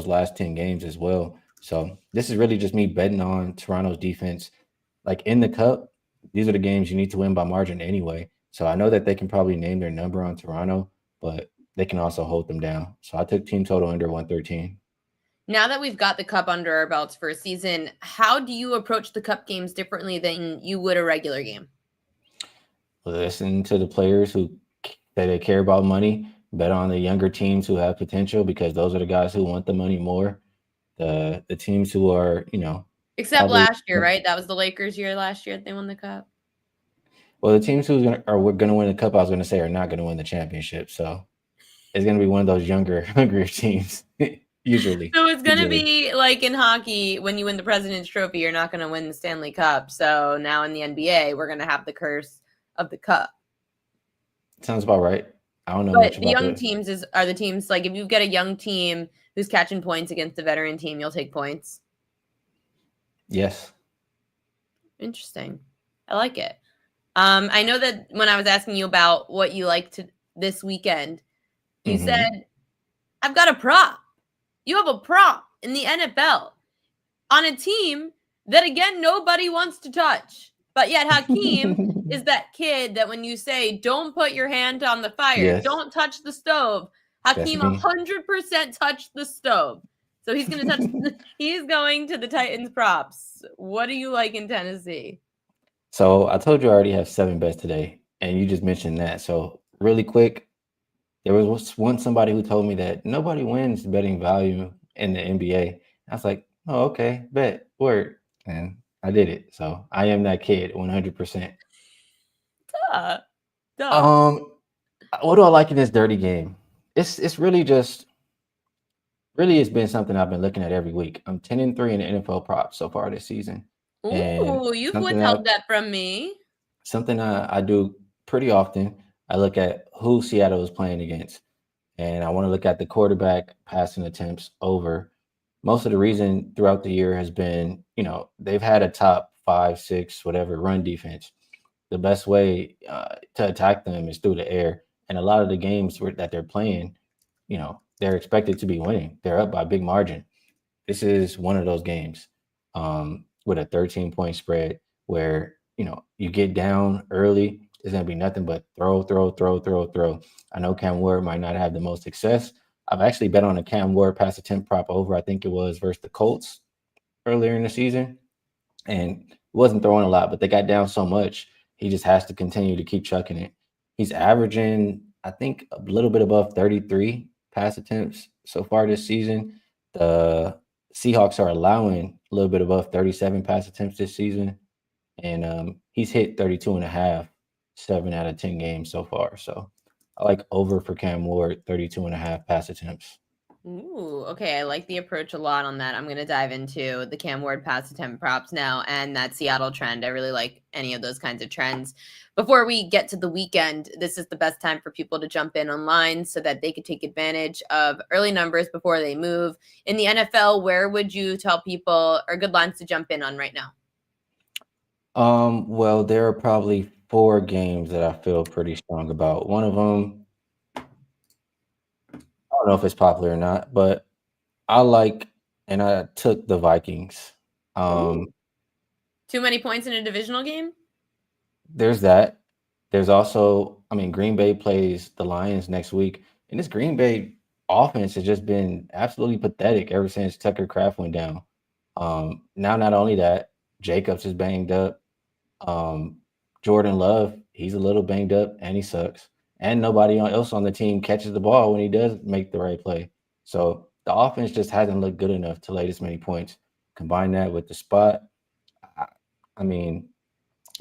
last 10 games as well. So this is really just me betting on Toronto's defense. Like in the cup, these are the games you need to win by margin anyway. So I know that they can probably name their number on Toronto, but they can also hold them down. So I took team total under 113. Now that we've got the cup under our belts for a season, how do you approach the cup games differently than you would a regular game? Listen to the players who say they care about money. Bet on the younger teams who have potential because those are the guys who want the money more. The teams who are, Except probably, last year, right? That was the Lakers' year last year. They won the cup. well, the teams who are going to win the cup, I was going to say, are not going to win the championship. So it's going to be one of those younger, hungrier teams, usually. So it's going to be like in hockey, when you win the President's Trophy, you're not going to win the Stanley Cup. So now in the NBA, we're going to have the curse of the cup. Sounds about right. I don't know but much the about young teams are the teams, like if you get a young team who's catching points against a veteran team, you'll take points. Yes. Interesting. I like it. I know that when I was asking you about what you liked this weekend, you said, I've got a prop. You have a prop in the NFL on a team that, again, nobody wants to touch. But yet Hakeem is that kid that when you say, don't put your hand on the fire, don't touch the stove, Hakeem 100% touched the stove. So he's going to touch. He's going to the Titans props. What do you like in Tennessee? So I told you I already have 7 bets today, and you just mentioned that. So really quick, there was somebody who told me that nobody wins betting value in the NBA. I was like, oh, okay, bet, word. And I did it. So I am that kid 100%. Duh. What do I like in this dirty game? It's really just it's been something I've been looking at every week. I'm 10-3 in the NFL props so far this season. Ooh, you've withheld that from me. Something I do pretty often. I look at who Seattle is playing against, and I want to look at the quarterback passing attempts over. Most of the reason throughout the year has been, they've had a top 5, 6, whatever run defense. The best way to attack them is through the air. And a lot of the games that they're playing, they're expected to be winning. They're up by a big margin. This is one of those games with a 13-point spread where, you get down early. It's going to be nothing but throw. I know Cam Ward might not have the most success. I've actually bet on a Cam Ward pass attempt prop over, I think it was versus the Colts earlier in the season. And he wasn't throwing a lot, but they got down so much. He just has to continue to keep chucking it. He's averaging, I think, a little bit above 33 pass attempts so far this season. The Seahawks are allowing a little bit above 37 pass attempts this season. And he's hit 32.5, 7 out of 10 games so far. So I like over for Cam Ward, 32.5 pass attempts. Ooh, okay. I like the approach a lot on that. I'm going to dive into the Cam Ward pass attempt props now and that Seattle trend. I really like any of those kinds of trends. Before we get to the weekend, this is the best time for people to jump in online so that they could take advantage of early numbers before they move. In the NFL, where would you tell people are good lines to jump in on right now? Well, there are probably 4 games that I feel pretty strong about. One of them, I don't know if it's popular or not, but I like and I took the Vikings. Um, Ooh. Too many points in a divisional game? there's that. There's also, I mean, Green Bay plays the Lions next week, and this Green Bay offense has just been absolutely pathetic ever since Tucker Kraft went down. Now not only that, Jacobs is banged up. Um, Jordan Love, he's a little banged up and he sucks. And nobody else on the team catches the ball when he does make the right play. So the offense just hasn't looked good enough to lay this many points. Combine that with the spot. I, I mean,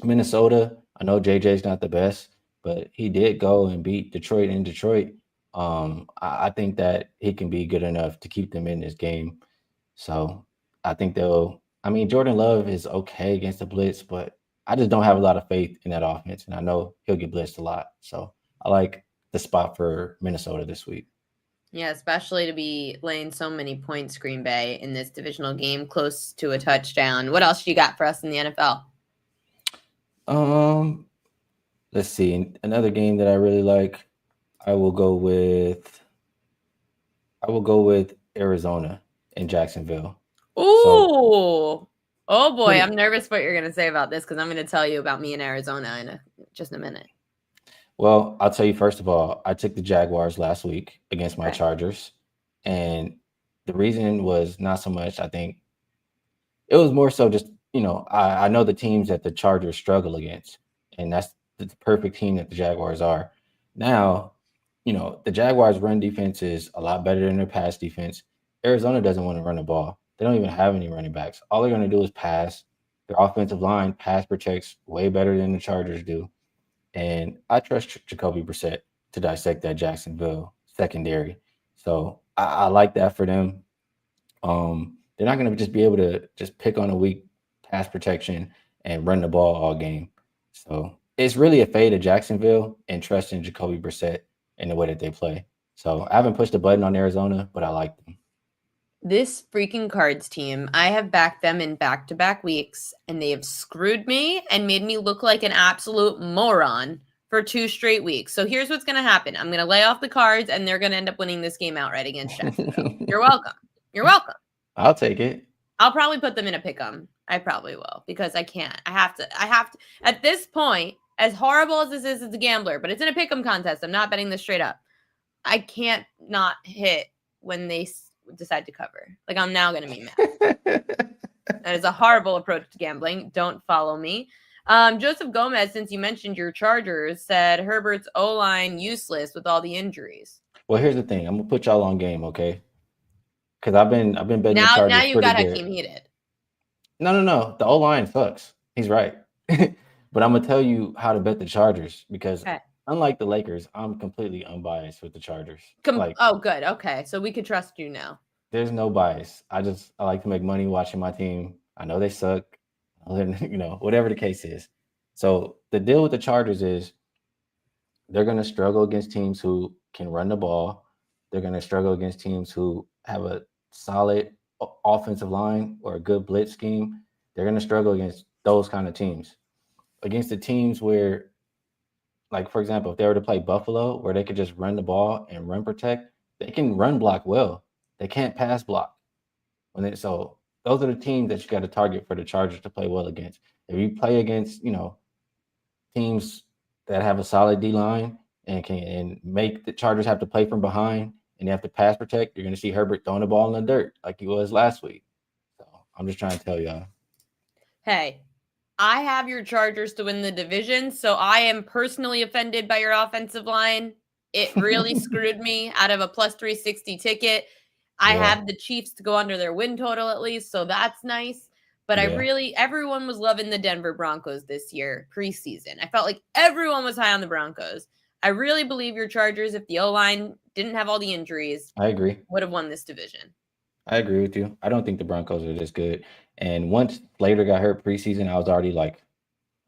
Minnesota, I know JJ's not the best, but he did go and beat Detroit in Detroit. I think that he can be good enough to keep them in this game. So I think they'll. I mean, Jordan Love is okay against the blitz, but I just don't have a lot of faith in that offense, and I know he'll get blitzed a lot. So I like the spot for Minnesota this week. Yeah, especially to be laying so many points, Green Bay, in this divisional game, close to a touchdown. What else you got for us in the NFL? Um, let's see. Another game that I really like, I will go with Arizona and Jacksonville. So Ooh. Oh boy, pretty I'm nervous what you're going to say about this because I'm going to tell you about me in Arizona in just a minute. well, I'll tell you first of all, I took the Jaguars last week against my Okay. Chargers, and the reason was not so much, I think it was more so just, I know the teams that the Chargers struggle against, and that's the perfect team that the Jaguars are. Now, the Jaguars' run defense is a lot better than their pass defense. Arizona doesn't want to run the ball. They don't even have any running backs. All they're going to do is pass. Their offensive line pass protects way better than the Chargers do. And I trust Jacoby Brissett to dissect that Jacksonville secondary. So I like that for them. They're not going to just be able to just pick on a weak pass protection and run the ball all game. So it's really a fade of Jacksonville and trusting Jacoby Brissett in the way that they play. So I haven't pushed a button on Arizona, but I like them. This freaking Cards team, I have backed them in back-to-back weeks, and they have screwed me and made me look like an absolute moron for 2 straight weeks. So here's what's going to happen. I'm going to lay off the Cards, and they're going to end up winning this game outright against Jacksonville. You're welcome. You're welcome. I'll take it. I'll probably put them in a pick'em. I probably will because I can't. I have to. At this point, as horrible as this is as a gambler, but it's in a pick'em contest. I'm not betting this straight up. I can't not hit when they decide to cover. Like, I'm now going to be mad. That is a horrible approach to gambling. Don't follow me. Joseph Gomez, since you mentioned your Chargers, said Herbert's O-line useless with all the injuries. Well, here's the thing. I'm gonna put y'all on game, okay? Because I've been betting the Now Chargers you've pretty got good. Hakeem heated. No. The O line sucks. He's right. But I'm gonna tell you how to bet the Chargers because Okay. unlike the Lakers, I'm completely unbiased with the Chargers. Like Oh, good. Okay. So we could trust you now. there's no bias. I like to make money watching my team. I know they suck. Whatever the case is. So the deal with the Chargers is they're gonna struggle against teams who can run the ball. They're gonna struggle against teams who have a solid offensive line or a good blitz scheme. They're gonna struggle against those kind of teams. Against the teams where, like for example, if they were to play Buffalo, where they could just run the ball and run protect, they can run block well. They can't pass block. So those are the teams that you got to target for the Chargers to play well against. If you play against, teams that have a solid D line and make the Chargers have to play from behind and they have to pass protect, you're going to see Herbert throwing the ball in the dirt like he was last week. So I'm just trying to tell y'all. Hey, I have your Chargers to win the division, so I am personally offended by your offensive line. It really screwed me out of a plus 360 ticket. I have the Chiefs to go under their win total at least, so that's nice. But everyone was loving the Denver Broncos this year, preseason. I felt like everyone was high on the Broncos. I really believe your Chargers, if the O-line didn't have all the injuries, I agree. would have won this division. I agree with you. I don't think the Broncos are this good. And once Slater got hurt preseason, I was already like,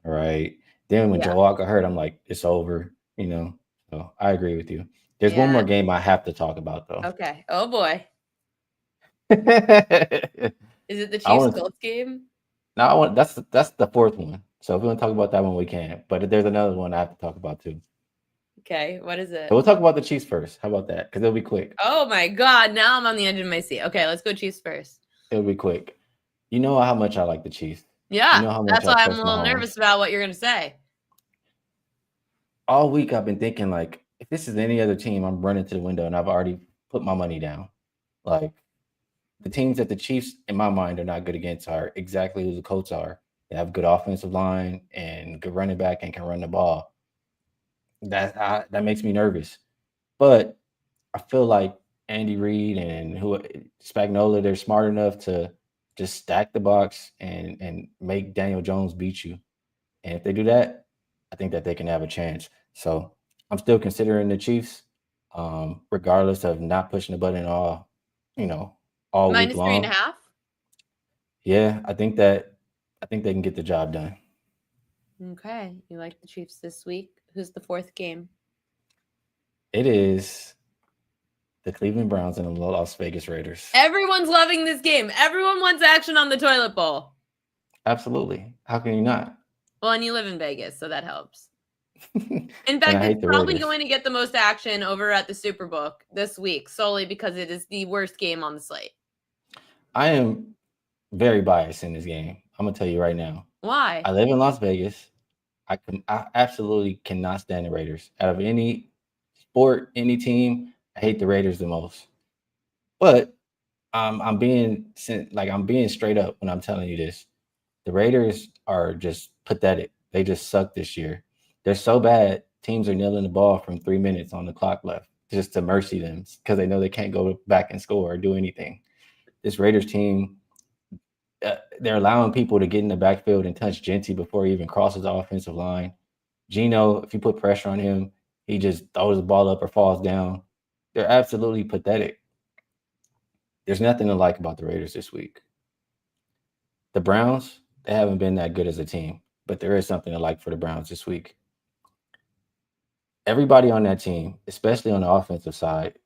all right. Then when Joe Walker hurt, I'm like, it's over, you know. So I agree with you. There's one more game I have to talk about, though. Okay. Oh, boy. Is it the Chiefs-Colts game? No, that's the fourth one. So if we want to talk about that one, we can. But there's another one I have to talk about, too. Okay. What is it? So we'll talk about the Chiefs first. How about that? Because it'll be quick. Oh, my God. Now I'm on the edge of my seat. Okay, let's go Chiefs first. It'll be quick. You know how much I like the Chiefs. Yeah, you know how much that's why I'm a little nervous about what you're going to say. All week I've been thinking, like, if this is any other team, I'm running to the window, and I've already put my money down. Like, the teams that the Chiefs, in my mind, are not good against are exactly who the Colts are. They have good offensive line and good running back and can run the ball. That makes me nervous. But I feel like Andy Reid and Spagnuolo, they're smart enough to just stack the box and make Daniel Jones beat you. And if they do that, I think that they can have a chance. So I'm still considering the Chiefs, regardless of not pushing the button all week long. -3.5? Yeah, I think they can get the job done. Okay. You like the Chiefs this week. Who's the fourth game? It is the Cleveland Browns and the Las Vegas Raiders. Everyone's loving this game. Everyone wants action on the toilet bowl. Absolutely. How can you not? Well, and you live in Vegas, so that helps. In fact, it's probably going to get the most action over at the Superbook this week, solely because it is the worst game on the slate. I am very biased in this game. I'm going to tell you right now. Why? I live in Las Vegas. I absolutely cannot stand the Raiders. Out of any sport, any team, I hate the Raiders the most. But I'm being straight up when I'm telling you this. The Raiders are just pathetic. They just suck this year. They're so bad, teams are kneeling the ball from 3 minutes on the clock left just to mercy them because they know they can't go back and score or do anything. This Raiders team, they're allowing people to get in the backfield and touch Genty before he even crosses the offensive line. Geno, if you put pressure on him, he just throws the ball up or falls down. They're absolutely pathetic. There's nothing to like about the Raiders this week. The Browns, they haven't been that good as a team, but there is something to like for the Browns this week. Everybody on that team, especially on the offensive side,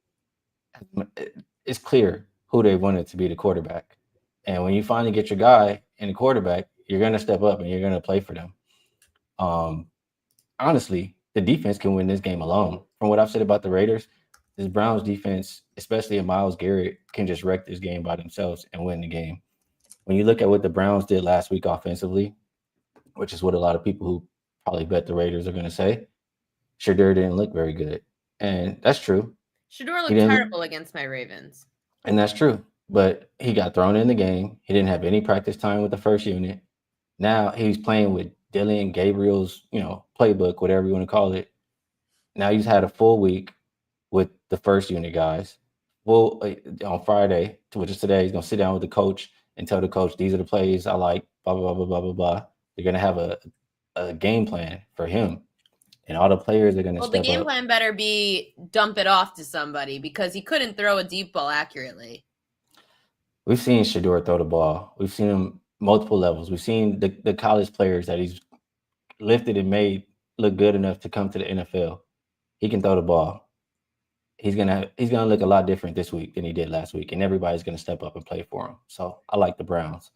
it's clear who they wanted to be the quarterback. And when you finally get your guy in the quarterback, you're going to step up and you're going to play for them. Honestly, the defense can win this game alone. From what I've said about the Raiders, this Browns defense, especially if Myles Garrett, can just wreck this game by themselves and win the game. When you look at what the Browns did last week offensively, which is what a lot of people who probably bet the Raiders are going to say, Shedeur didn't look very good. And that's true. Shedeur looked terrible against my Ravens. And that's true. But he got thrown in the game. He didn't have any practice time with the first unit. Now he's playing with Dylan Gabriel's, playbook, whatever you want to call it. Now he's had a full week with the first unit guys. Well, on Friday, which is today, he's going to sit down with the coach and tell the coach, these are the plays I like, blah, blah, blah, blah, blah, blah. They're going to have a game plan for him. And all the players are going to step up. Well, the game plan better be dump it off to somebody because he couldn't throw a deep ball accurately. We've seen Shedeur throw the ball. We've seen him multiple levels. We've seen the college players that he's lifted and made look good enough to come to the NFL. He can throw the ball. He's gonna look a lot different this week than he did last week, and everybody's gonna step up and play for him. So I like the Browns.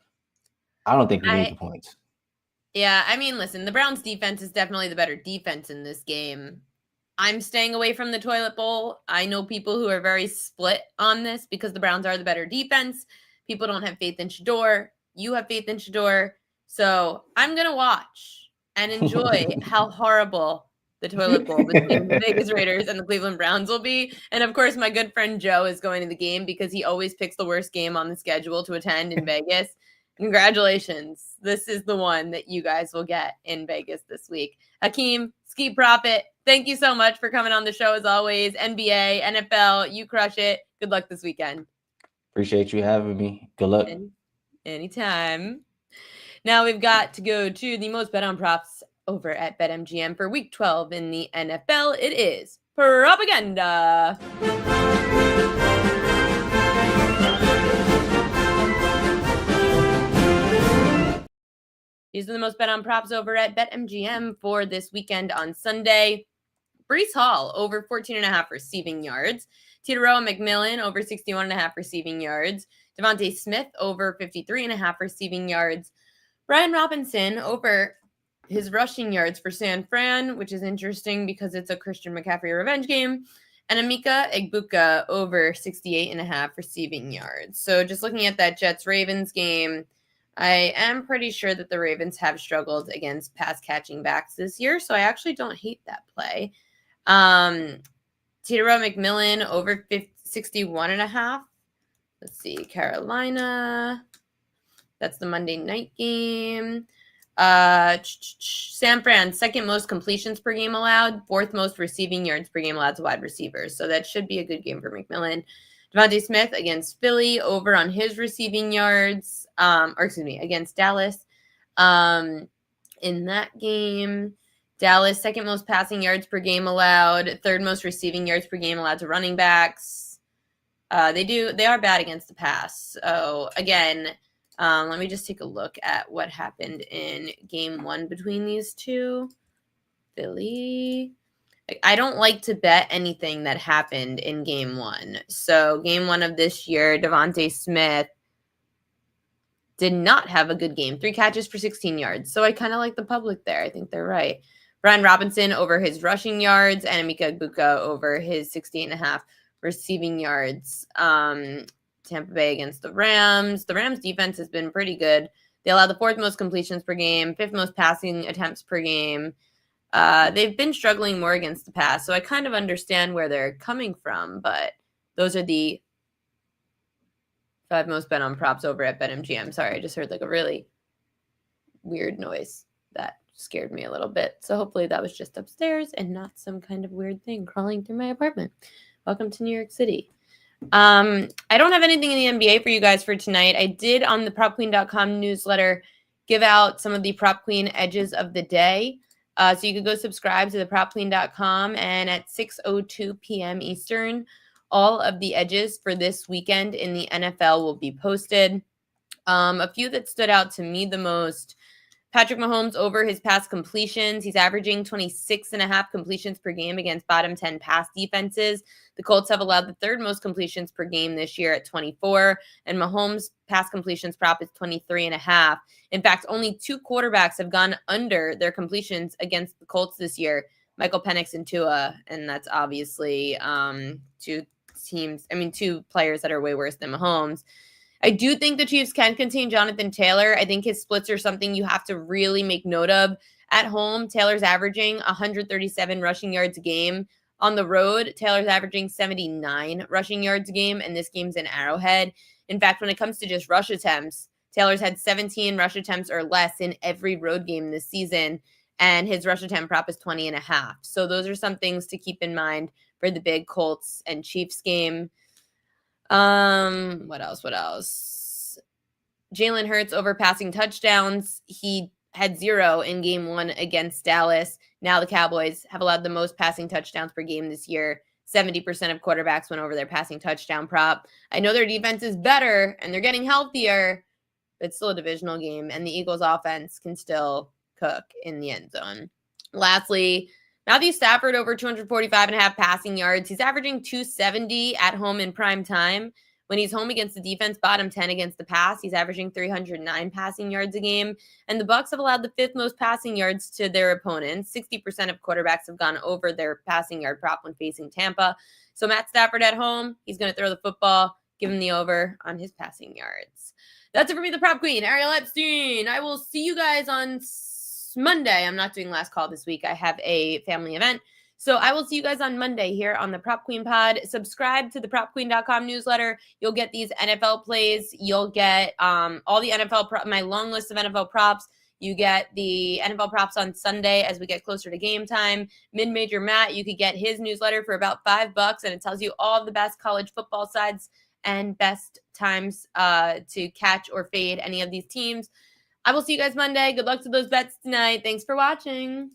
I don't think we need the points. Yeah, I mean, listen, the Browns defense is definitely the better defense in this game. I'm staying away from the toilet bowl. I know people who are very split on this because the Browns are the better defense. People don't have faith in Shedeur. You have faith in Shedeur. So I'm going to watch and enjoy how horrible the toilet bowl between the Vegas Raiders and the Cleveland Browns will be. And of course, my good friend Joe is going to the game because he always picks the worst game on the schedule to attend in Vegas. Congratulations. This is the one that you guys will get in Vegas this week. Hakeem, Ski Profit, thank you so much for coming on the show as always. NBA, NFL, you crush it. Good luck this weekend. Appreciate you having me. Good luck. Anytime. Now we've got to go to the most bet on props over at BetMGM for Week 12 in the NFL. It is propaganda. These are the most bet on props over at BetMGM for this weekend on Sunday. Breece Hall over 14.5 receiving yards. Teteroa McMillan over 61.5 receiving yards. Devontae Smith over 53.5 receiving yards. Brian Robinson over his rushing yards for San Fran, which is interesting because it's a Christian McCaffrey revenge game. And Emeka Egbuka over 68.5 receiving yards. So just looking at that Jets-Ravens game, I am pretty sure that the Ravens have struggled against pass-catching backs this year, so I actually don't hate that play. Teteroa McMillan over 61.5. Let's see, Carolina. That's the Monday night game. San Fran, second most completions per game allowed, fourth most receiving yards per game allowed to wide receivers. So that should be a good game for McMillan. Devontae Smith against Philly over on his receiving yards, against Dallas. In that game, Dallas, second most passing yards per game allowed, third most receiving yards per game allowed to running backs. They are bad against the pass. So again, let me just take a look at what happened in game one between these two. Philly. I don't like to bet anything that happened in game one. So game one of this year, Devontae Smith did not have a good game. 3 catches for 16 yards. So I kind of like the public there. I think they're right. Brian Robinson over his rushing yards and Emeka Egbuka over his 68.5 receiving yards. Tampa Bay against the Rams. The Rams defense has been pretty good. They allow the fourth most completions per game, fifth most passing attempts per game. They've been struggling more against the pass, so I kind of understand where they're coming from, but those are the 5 most bet on props over at BetMGM. Sorry, I just heard like a really weird noise that scared me a little bit. So hopefully that was just upstairs and not some kind of weird thing crawling through my apartment. Welcome to New York City. I don't have anything in the NBA for you guys for tonight. I did on the PropQueen.com newsletter give out some of the Prop Queen edges of the day. So you could go subscribe to the PropQueen.com, and at 6:02 p.m. Eastern, all of the edges for this weekend in the NFL will be posted. A few that stood out to me the most: Patrick Mahomes over his pass completions. He's averaging 26.5 completions per game against bottom 10 pass defenses. The Colts have allowed the third most completions per game this year at 24, and Mahomes' pass completions prop is 23.5. In fact, only 2 quarterbacks have gone under their completions against the Colts this year, Michael Penix and Tua, and that's obviously two players that are way worse than Mahomes. I do think the Chiefs can contain Jonathan Taylor. I think his splits are something you have to really make note of. At home, Taylor's averaging 137 rushing yards a game. On the road, Taylor's averaging 79 rushing yards a game, and this game's in Arrowhead. In fact, when it comes to just rush attempts, Taylor's had 17 rush attempts or less in every road game this season, and his rush attempt prop is 20.5. So those are some things to keep in mind for the big Colts and Chiefs game. What else? Jalen Hurts over passing touchdowns. He had 0 in game 1 against Dallas. Now the Cowboys have allowed the most passing touchdowns per game this year. 70% of quarterbacks went over their passing touchdown prop. I know their defense is better and they're getting healthier, but it's still a divisional game, and the Eagles offense can still cook in the end zone. Lastly, Matthew Stafford over 245.5 passing yards. He's averaging 270 at home in prime time. When he's home against the defense, bottom 10 against the pass, he's averaging 309 passing yards a game. And the Bucs have allowed the 5th most passing yards to their opponents. 60% of quarterbacks have gone over their passing yard prop when facing Tampa. So Matt Stafford at home, he's going to throw the football, give him the over on his passing yards. That's it for me, the Prop Queen, Ariel Epstein. I will see you guys on Monday. I'm not doing last call this week. I have a family event. So I will see you guys on Monday here on the Prop Queen Pod. Subscribe to the PropQueen.com newsletter. You'll get these NFL plays. You'll get all the NFL my long list of NFL props. You get the NFL props on Sunday as we get closer to game time. Mid-Major Matt, you could get his newsletter for about $5, and it tells you all of the best college football sides and best times to catch or fade any of these teams. I will see you guys Monday. Good luck to those bets tonight. Thanks for watching.